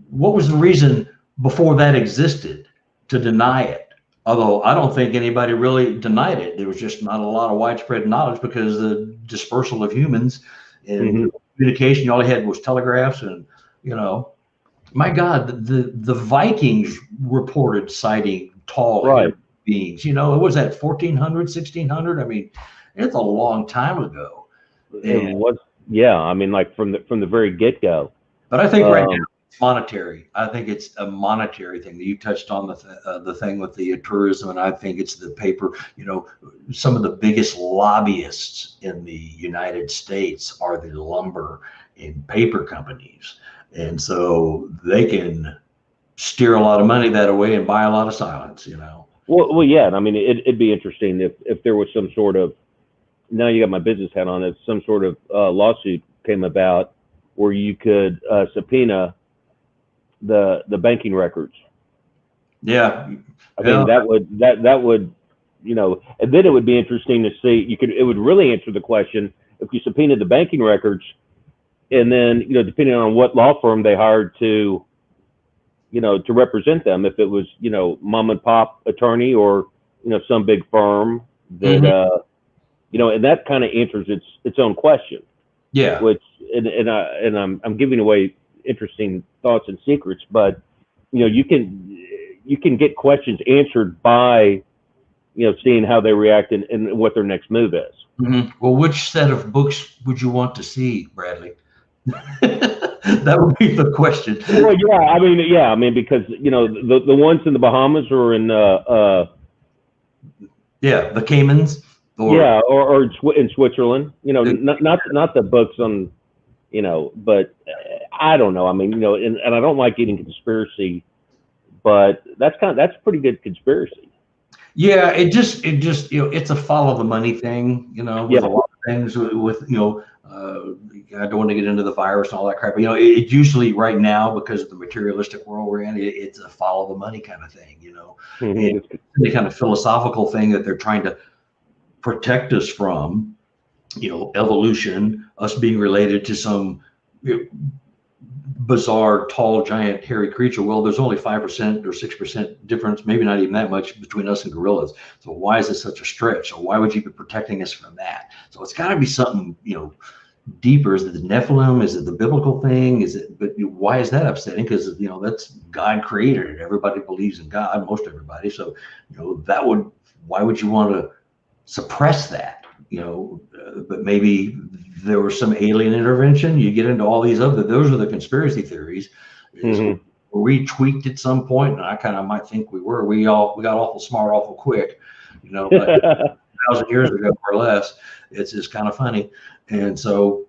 What was the reason before that existed to deny it? Although I don't think anybody really denied it. There was just not a lot of widespread knowledge because the dispersal of humans and communication, you all had was telegraphs, and my God, the Vikings reported sighting tall beings. It was that 1400, 1600. I mean, it's a long time ago. It was, yeah. I mean, like from the very get go. But I think right now it's monetary. I think it's a monetary thing. You touched on the thing with the tourism, and I think it's the paper. Some of the biggest lobbyists in the United States are the lumber and paper companies, and so they can steer a lot of money that way and buy a lot of silence. Well, yeah. I mean, it'd be interesting if there was some sort of, now you got my business hat on, if some sort of lawsuit came about where you could subpoena the banking records. Yeah, I mean that would and then it would be interesting to see. It would really answer the question if you subpoenaed the banking records, and then depending on what law firm they hired to represent them, if it was mom and pop attorney or some big firm that and that kind of answers its own question. Yeah. Which I'm giving away interesting thoughts and secrets, but you can get questions answered by seeing how they react and what their next move is. Well, which set of books would you want to see, Bradley? That would be the question. Well, I mean, because the ones in the Bahamas or in the Caymans. Or in Switzerland, not the books on, but I don't know. I mean, and I don't like getting conspiracy, but that's pretty good conspiracy. Yeah, it just it's a follow the money thing, with a lot of things with I don't want to get into the virus and all that crap. But, it usually right now, because of the materialistic world we're in, it's a follow the money kind of thing, and the kind of philosophical thing that they're trying to protect us from, evolution, us being related to some bizarre, tall, giant, hairy creature. Well, there's only 5% or 6% difference, maybe not even that much, between us and gorillas. So why is it such a stretch? So why would you be protecting us from that? So it's got to be something, deeper. Is it the Nephilim? Is it the biblical thing? But why is that upsetting? Because, that's God created it. Everybody believes in God, most everybody. So, why would you want to suppress that? But maybe there was some alien intervention. You get into all these those are the conspiracy theories. Were we tweaked at some point? And I kind of might think we were. We got awful smart awful quick, like 1,000 years ago or less. It's just kind of funny. And so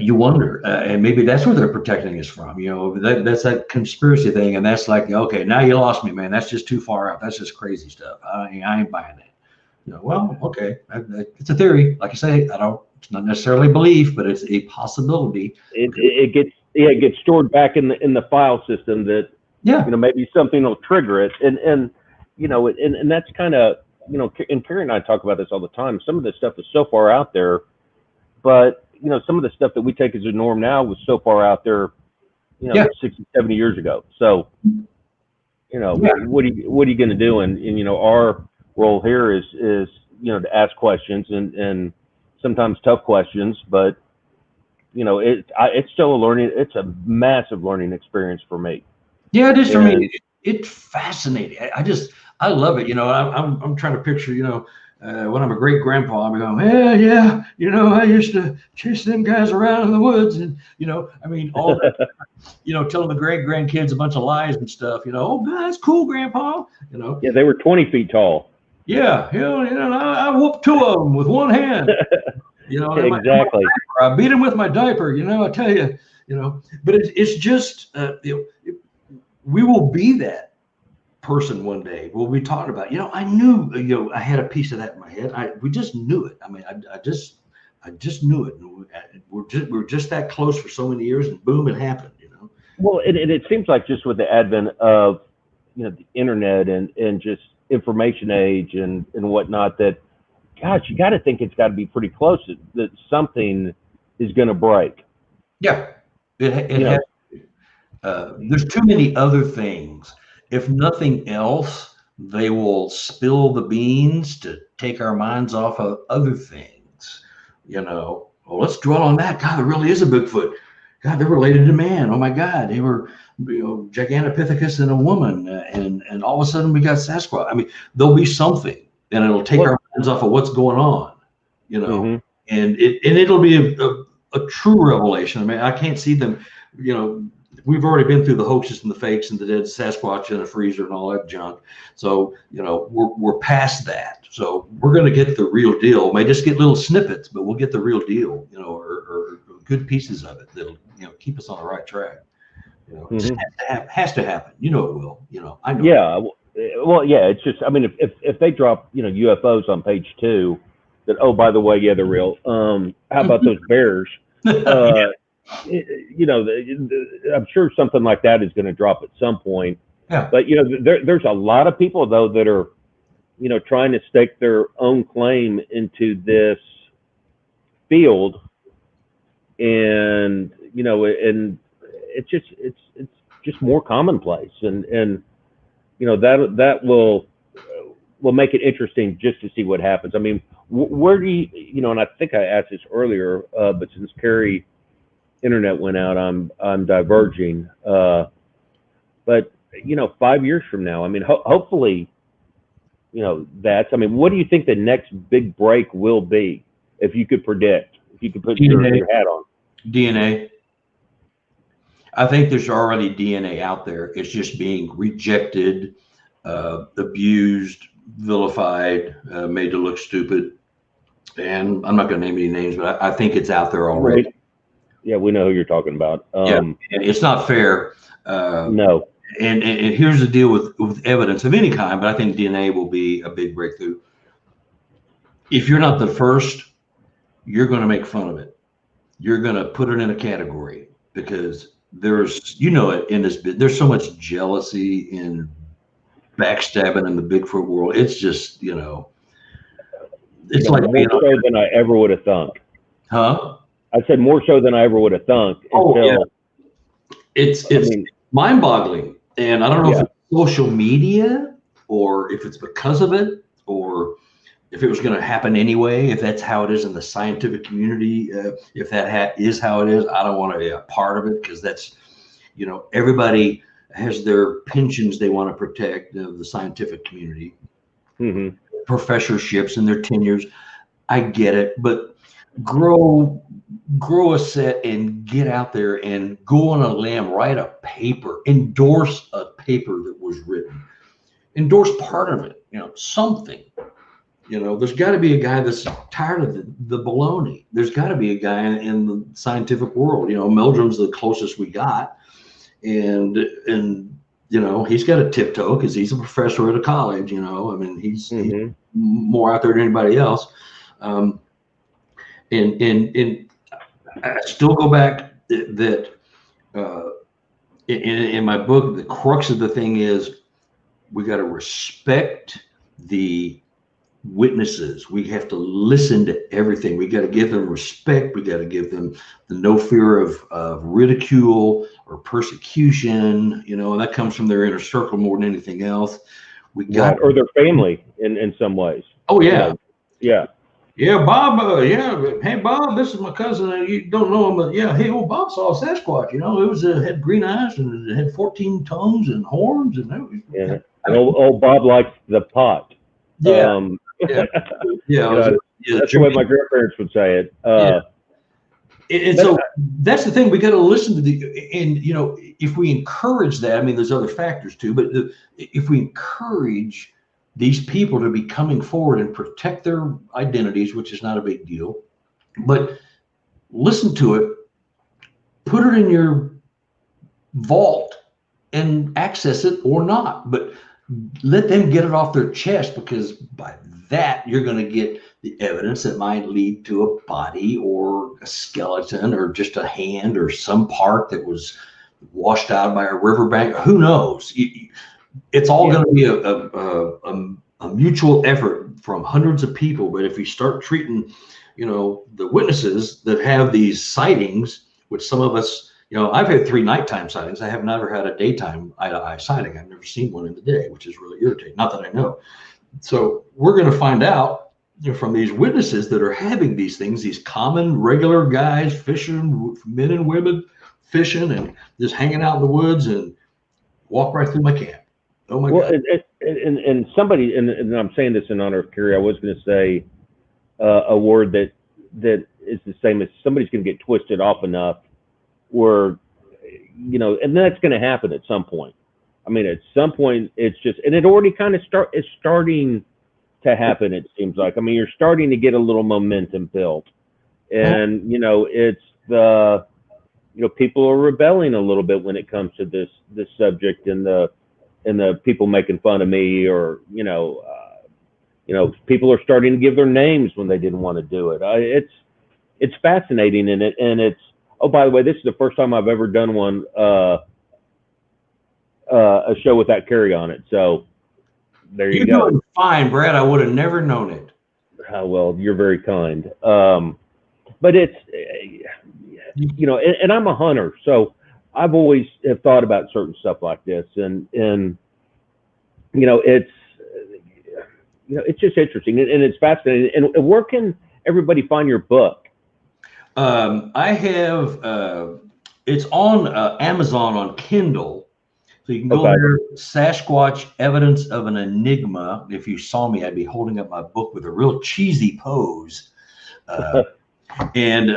you wonder, and maybe that's where they're protecting us from. That's that conspiracy thing, and that's like, okay, now you lost me, man. That's just too far out. That's just crazy stuff. I ain't buying that. Well, okay, it's a theory. Like I say, it's not necessarily belief, but it's a possibility. It gets stored back in the file system that maybe something will trigger it, and that's kind of and Carrie and I talk about this all the time. Some of this stuff is so far out there, but some of the stuff that we take as a norm now was so far out there, 60, 70 years ago. So what are you going to do? And our role here is to ask questions and sometimes tough questions, but it's still it's a massive learning experience for me. Yeah, it is for me. It's fascinating. I love it. I'm trying to picture, when I'm a great grandpa, I'm going, yeah, I used to chase them guys around in the woods, and all that, telling the great grandkids a bunch of lies and stuff. Oh, that's cool, Grandpa. Yeah, they were 20 feet tall. Yeah, I whooped 2 of them with one hand. Exactly. I beat him with my diaper. I tell you, But it's just we will be that person one day. We'll be talking about. I knew. I had a piece of that in my head. We just knew it. I mean, I just knew it. We're just that close for so many years, and boom, it happened. Well, it seems like just with the advent of the internet and just information age and whatnot, that gosh, you got to think it's got to be pretty close that something is going to break. Yeah, it has. There's too many other things. If nothing else, they will spill the beans to take our minds off of other things. Well, let's dwell on that. God, there really is a Bigfoot. God, they're related to man. Oh my God, they were, Gigantopithecus and a woman, and all of a sudden we got Sasquatch. I mean, there'll be something, and it'll take our minds off of what's going on. And it'll be a true revelation. I mean, I can't see them. We've already been through the hoaxes and the fakes and the dead Sasquatch in a freezer and all that junk. So, we're past that. So we're going to get the real deal. We may just get little snippets, but we'll get the real deal, or good pieces of it that'll, keep us on the right track. Just has to happen. It will. I know. Yeah. Well, yeah. It's just, I mean, if they drop, UFOs on page 2, that, oh, by the way, yeah, they're real. How about those bears? Yeah. I'm sure something like that is going to drop at some point. Yeah. But there's a lot of people though that are, trying to stake their own claim into this field, and and it's just more commonplace, and that will make it interesting just to see what happens. I mean, where do you and I think I asked this earlier, but since Carrie internet went out, I'm diverging. But 5 years from now, I mean, hopefully, I mean, what do you think the next big break will be? If you could predict, if you could put your hat on. DNA. I think there's already DNA out there. It's just being rejected, abused, vilified, made to look stupid. And I'm not going to name any names, but I think it's out there already. Right. Yeah, we know who you're talking about. And it's not fair. No. And here's the deal with evidence of any kind, but I think DNA will be a big breakthrough. If you're not the first, you're going to make fun of it. You're going to put it in a category, because there's, in this bit, there's so much jealousy and backstabbing in the Bigfoot world. It's just, it's like more so than I ever would have thunk. Huh? I said more so than I ever would have thunk. It's mind-boggling, and I don't know if it's social media, or if it's because of it, or if it was going to happen anyway. If that's how it is in the scientific community, if that is how it is, I don't want to be a part of it, because that's, everybody has their pensions they want to protect of the scientific community, professorships and their tenures. I get it, but grow a set and get out there and go on a limb, write a paper, endorse a paper that was written, endorse part of it, something. There's got to be a guy that's tired of the baloney. There's got to be a guy in the scientific world. Meldrum's the closest we got, and he's got a tiptoe because he's a professor at a college. I mean, he's more out there than anybody else. And I still go back that in my book, the crux of the thing is we got to respect the witnesses. We have to listen to everything. We got to give them respect. We got to give them the no fear of ridicule or persecution, and that comes from their inner circle more than anything else. We got or their family in some ways. Oh yeah. Yeah, Bob. Hey, Bob, this is my cousin. You don't know him, but yeah, hey, Bob saw a Sasquatch. It was had green eyes and it had 14 tongues and horns, and yeah. And old Bob likes the pot. Yeah. That's the way my grandparents would say it. And so that's the thing. We got to listen to if we encourage that, I mean, there's other factors too, but if we encourage these people to be coming forward and protect their identities, which is not a big deal, but listen to it, put it in your vault and access it or not, but let them get it off their chest, because by that you're going to get the evidence that might lead to a body or a skeleton or just a hand or some part that was washed out by a riverbank. Who knows? It's all going to be a mutual effort from hundreds of people. But if you start treating, the witnesses that have these sightings, which some of us, You know, I've had 3 nighttime sightings. I have never had a daytime eye-to-eye sighting. I've never seen one in the day, which is really irritating. Not that I know. So we're going to find out, you know, from these witnesses that are having these things, these common, regular guys fishing, men and women fishing and just hanging out in the woods, and walk right through my camp. Oh my God. And somebody, and I'm saying this in honor of Kerry, I was going to say a word that is the same as somebody's going to get twisted off enough where, you know, and that's going to happen at some point. I mean, at some point it's just, and it already kind of is starting to happen. It seems like, I mean, you're starting to get a little momentum built, and, you know, it's the, you know, people are rebelling a little bit when it comes to this subject, and the people making fun of me, or, you know, people are starting to give their names when they didn't want to do it. It's fascinating, and it's, oh, by the way, this is the first time I've ever done one, a show without Kerry on it. So there you go. You're doing fine, Brad. I would have never known it. Well, you're very kind. But it's, you know, and I'm a hunter, so I've always have thought about certain stuff like this, and you know, it's just interesting, and it's fascinating. And where can everybody find your book? I have, it's on Amazon on Kindle. So you can go there, Sasquatch Evidence of an Enigma. If you saw me, I'd be holding up my book with a real cheesy pose. And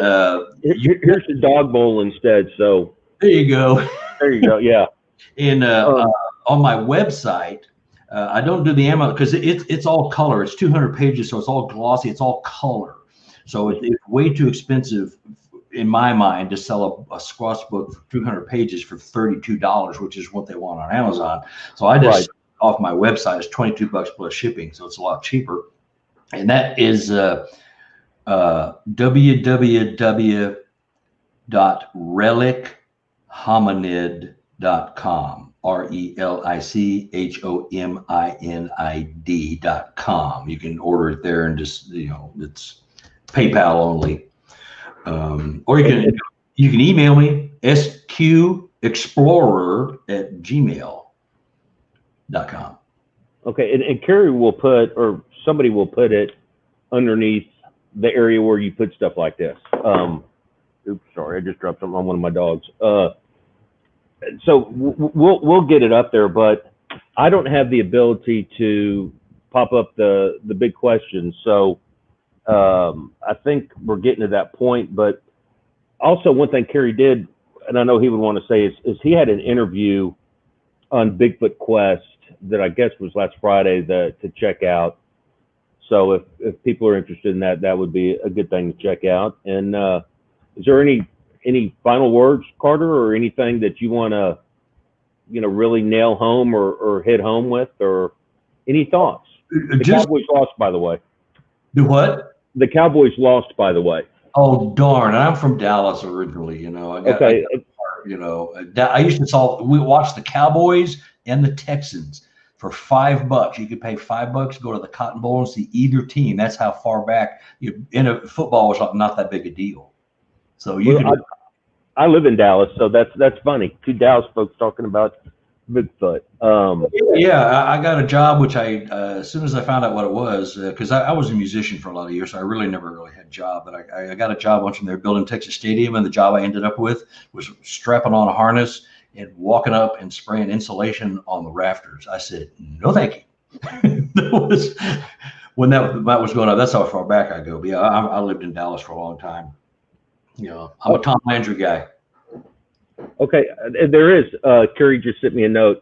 here's the dog bowl instead. So there you go. There you go. Yeah. And on my website, I don't do the Amazon because it's all color. It's 200 pages, so it's all glossy. It's all color. So it's way too expensive in my mind to sell a Squatch book for 200 pages for $32, which is what they want on Amazon. So I just off my website, it's $22 plus shipping, so it's a lot cheaper. And that is www.relichominid.com. relichominid.com. You can order it there, and just, you know, it's PayPal only. Or you can email me, sqexplorer@gmail.com. Okay, and Kerry will put, or somebody will put it underneath the area where you put stuff like this. Oops, sorry, I just dropped something on one of my dogs. So we'll get it up there, but I don't have the ability to pop up the big questions. So I think we're getting to that point. But also, one thing Kerry did, and I know he would want to say, is he had an interview on Bigfoot Quest that I guess was last Friday to check out. So if people are interested in that, that would be a good thing to check out. And is there any final words, Carter, or anything that you want to, you know, really nail home or hit home with, or any thoughts? The Cowboys lost, by the way. The what? The Cowboys lost, by the way. Oh, darn. I'm from Dallas originally, you know. You know, I used to we watched the Cowboys and the Texans for $5. You could pay $5, go to the Cotton Bowl and see either team. That's how far back football was not that big a deal. So I live in Dallas, so that's funny. 2 Dallas folks talking about Bigfoot. Yeah, I got a job, which as soon as I found out what it was, because I was a musician for a lot of years, so I really never really had a job. But I got a job once when they were building Texas Stadium, and the job I ended up with was strapping on a harness and walking up and spraying insulation on the rafters. I said, no, thank you. When that was going on. That's how far back I go. But yeah, I lived in Dallas for a long time. You know, I'm a Tom Landry guy. Okay, there is. Kerry just sent me a note.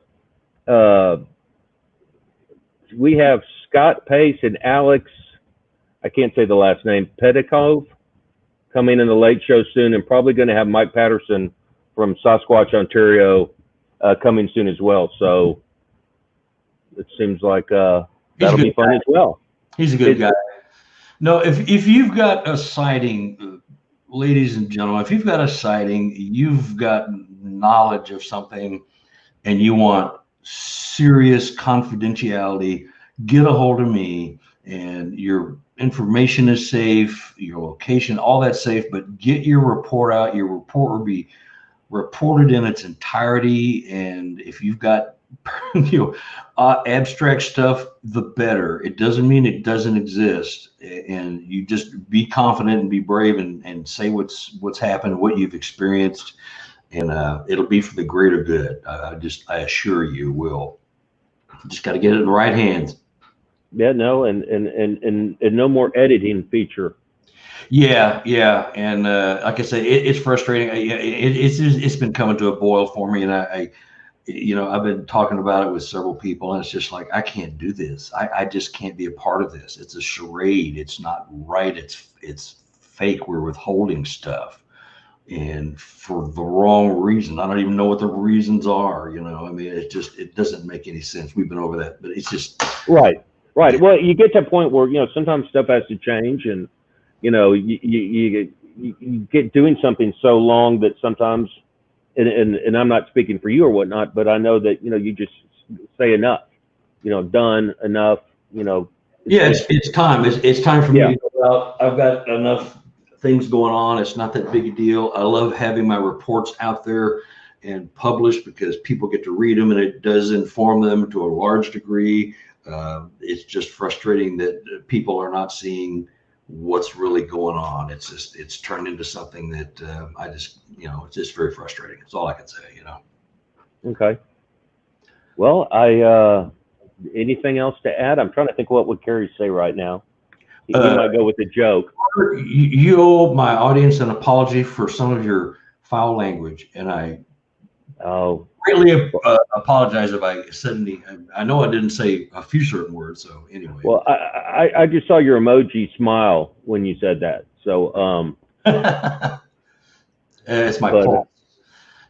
We have Scott Pace and Alex, I can't say the last name, Pettikov, coming in the late show soon, and probably going to have Mike Patterson from Sasquatch, Ontario, coming soon as well. So it seems like that'll be fun as well. He's a good guy. No, if you've got a sighting, ladies and gentlemen, if you've got a sighting, you've got knowledge of something, and you want serious confidentiality, get a hold of me. And your information is safe, your location, all that's safe, but get your report out. Your report will be report it in its entirety. And if you've got abstract stuff, the better. It doesn't mean it doesn't exist. And you just be confident and be brave and say what's happened, what you've experienced, and it'll be for the greater good. I assure you will. Just got to get it in the right hands. Yeah, no, and no more editing feature. Yeah, and like I say, it's frustrating. It's been coming to a boil for me, and I've been talking about it with several people, and it's just like, I can't do this. I just can't be a part of this. It's a charade. It's not right. It's fake. We're withholding stuff, and for the wrong reason. I don't even know what the reasons are. I mean, it doesn't make any sense. We've been over that, but it's just right. Well, you get to a point where sometimes stuff has to change, and you get doing something so long that sometimes, and I'm not speaking for you or whatnot, but I know that you just say enough, done enough, Yeah, it's time. It's time for me to go out. I've got enough things going on. It's not that big a deal. I love having my reports out there and published because people get to read them, and it does inform them to a large degree. It's just frustrating that people are not seeing what's really going on. It's turned into something that it's just very frustrating. That's all I can say. Okay. Well, anything else to add? I'm trying to think what would Carrie say right now. You might go with a joke. You owe my audience an apology for some of your foul language, and I greatly apologize if I said any. I know I didn't say a few certain words, so anyway. Well, I just saw your emoji smile when you said that, so it's my fault.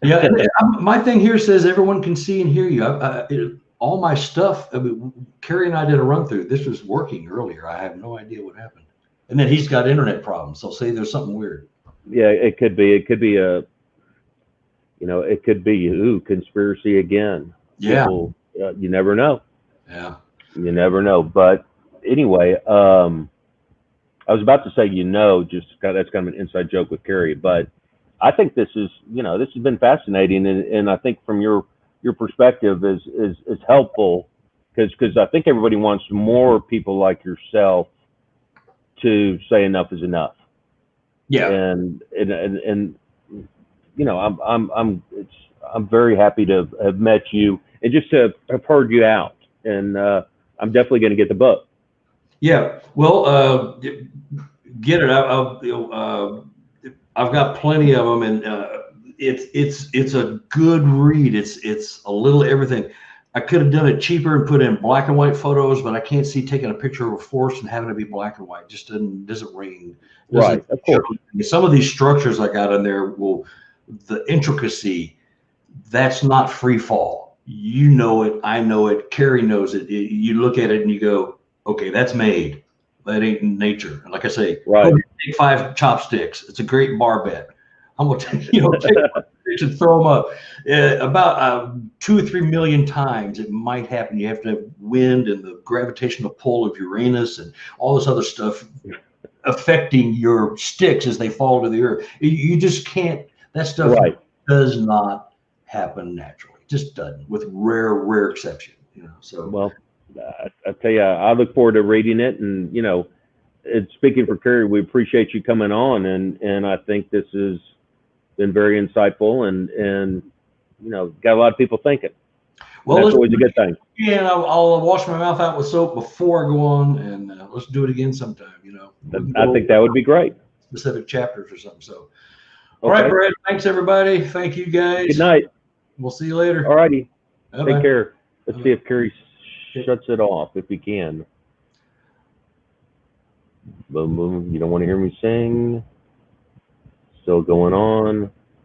Yeah, and my thing here says everyone can see and hear you. All my stuff. I mean, Carrie and I did a run through. This was working earlier. I have no idea what happened. And then he's got internet problems. So say there's something weird. Yeah, it could be. It could be it could be conspiracy again. Yeah. People, you never know. Yeah. You never know. But anyway, I was about to say just that's kind of an inside joke with Carrie, but I think this is this has been fascinating, and I think from your perspective is helpful because I think everybody wants more people like yourself to say enough is enough. Yeah. And I'm very happy to have met you and just to have heard you out, and I'm definitely going to get the book. Yeah. Well, get it. I've got plenty of them, and it's a good read. It's a little everything. I could have done it cheaper and put in black and white photos, but I can't see taking a picture of a forest and having it be black and white. Just doesn't ring. Right, of course. Some of these structures I got in there the intricacy, that's not free fall. You know it, I know it, Carrie knows it. You look at it and you go, okay, that's made. That ain't in nature. And like I say, right. Take 5 chopsticks. It's a great bar bet. I'm gonna take 5 sticks and throw them up. About 2 or 3 million times it might happen. You have to have wind and the gravitational pull of Uranus and all this other stuff affecting your sticks as they fall to the earth. You just can't. That stuff does not happen naturally. It just doesn't, with rare exception. So well, I tell you, I look forward to reading it, and and speaking for Carrie, we appreciate you coming on, and I think this has been very insightful, and got a lot of people thinking. Well, that's always a good thing. Yeah, and I'll wash my mouth out with soap before I go on, and let's do it again sometime. I think that would be great. Specific chapters or something. So, all right, Brad. Thanks everybody. Thank you guys. Good night. We'll see you later. All righty. Bye-bye. Take care. Let's see if Carrie shuts it off if he can. Boom, boom. You don't want to hear me sing. Still going on.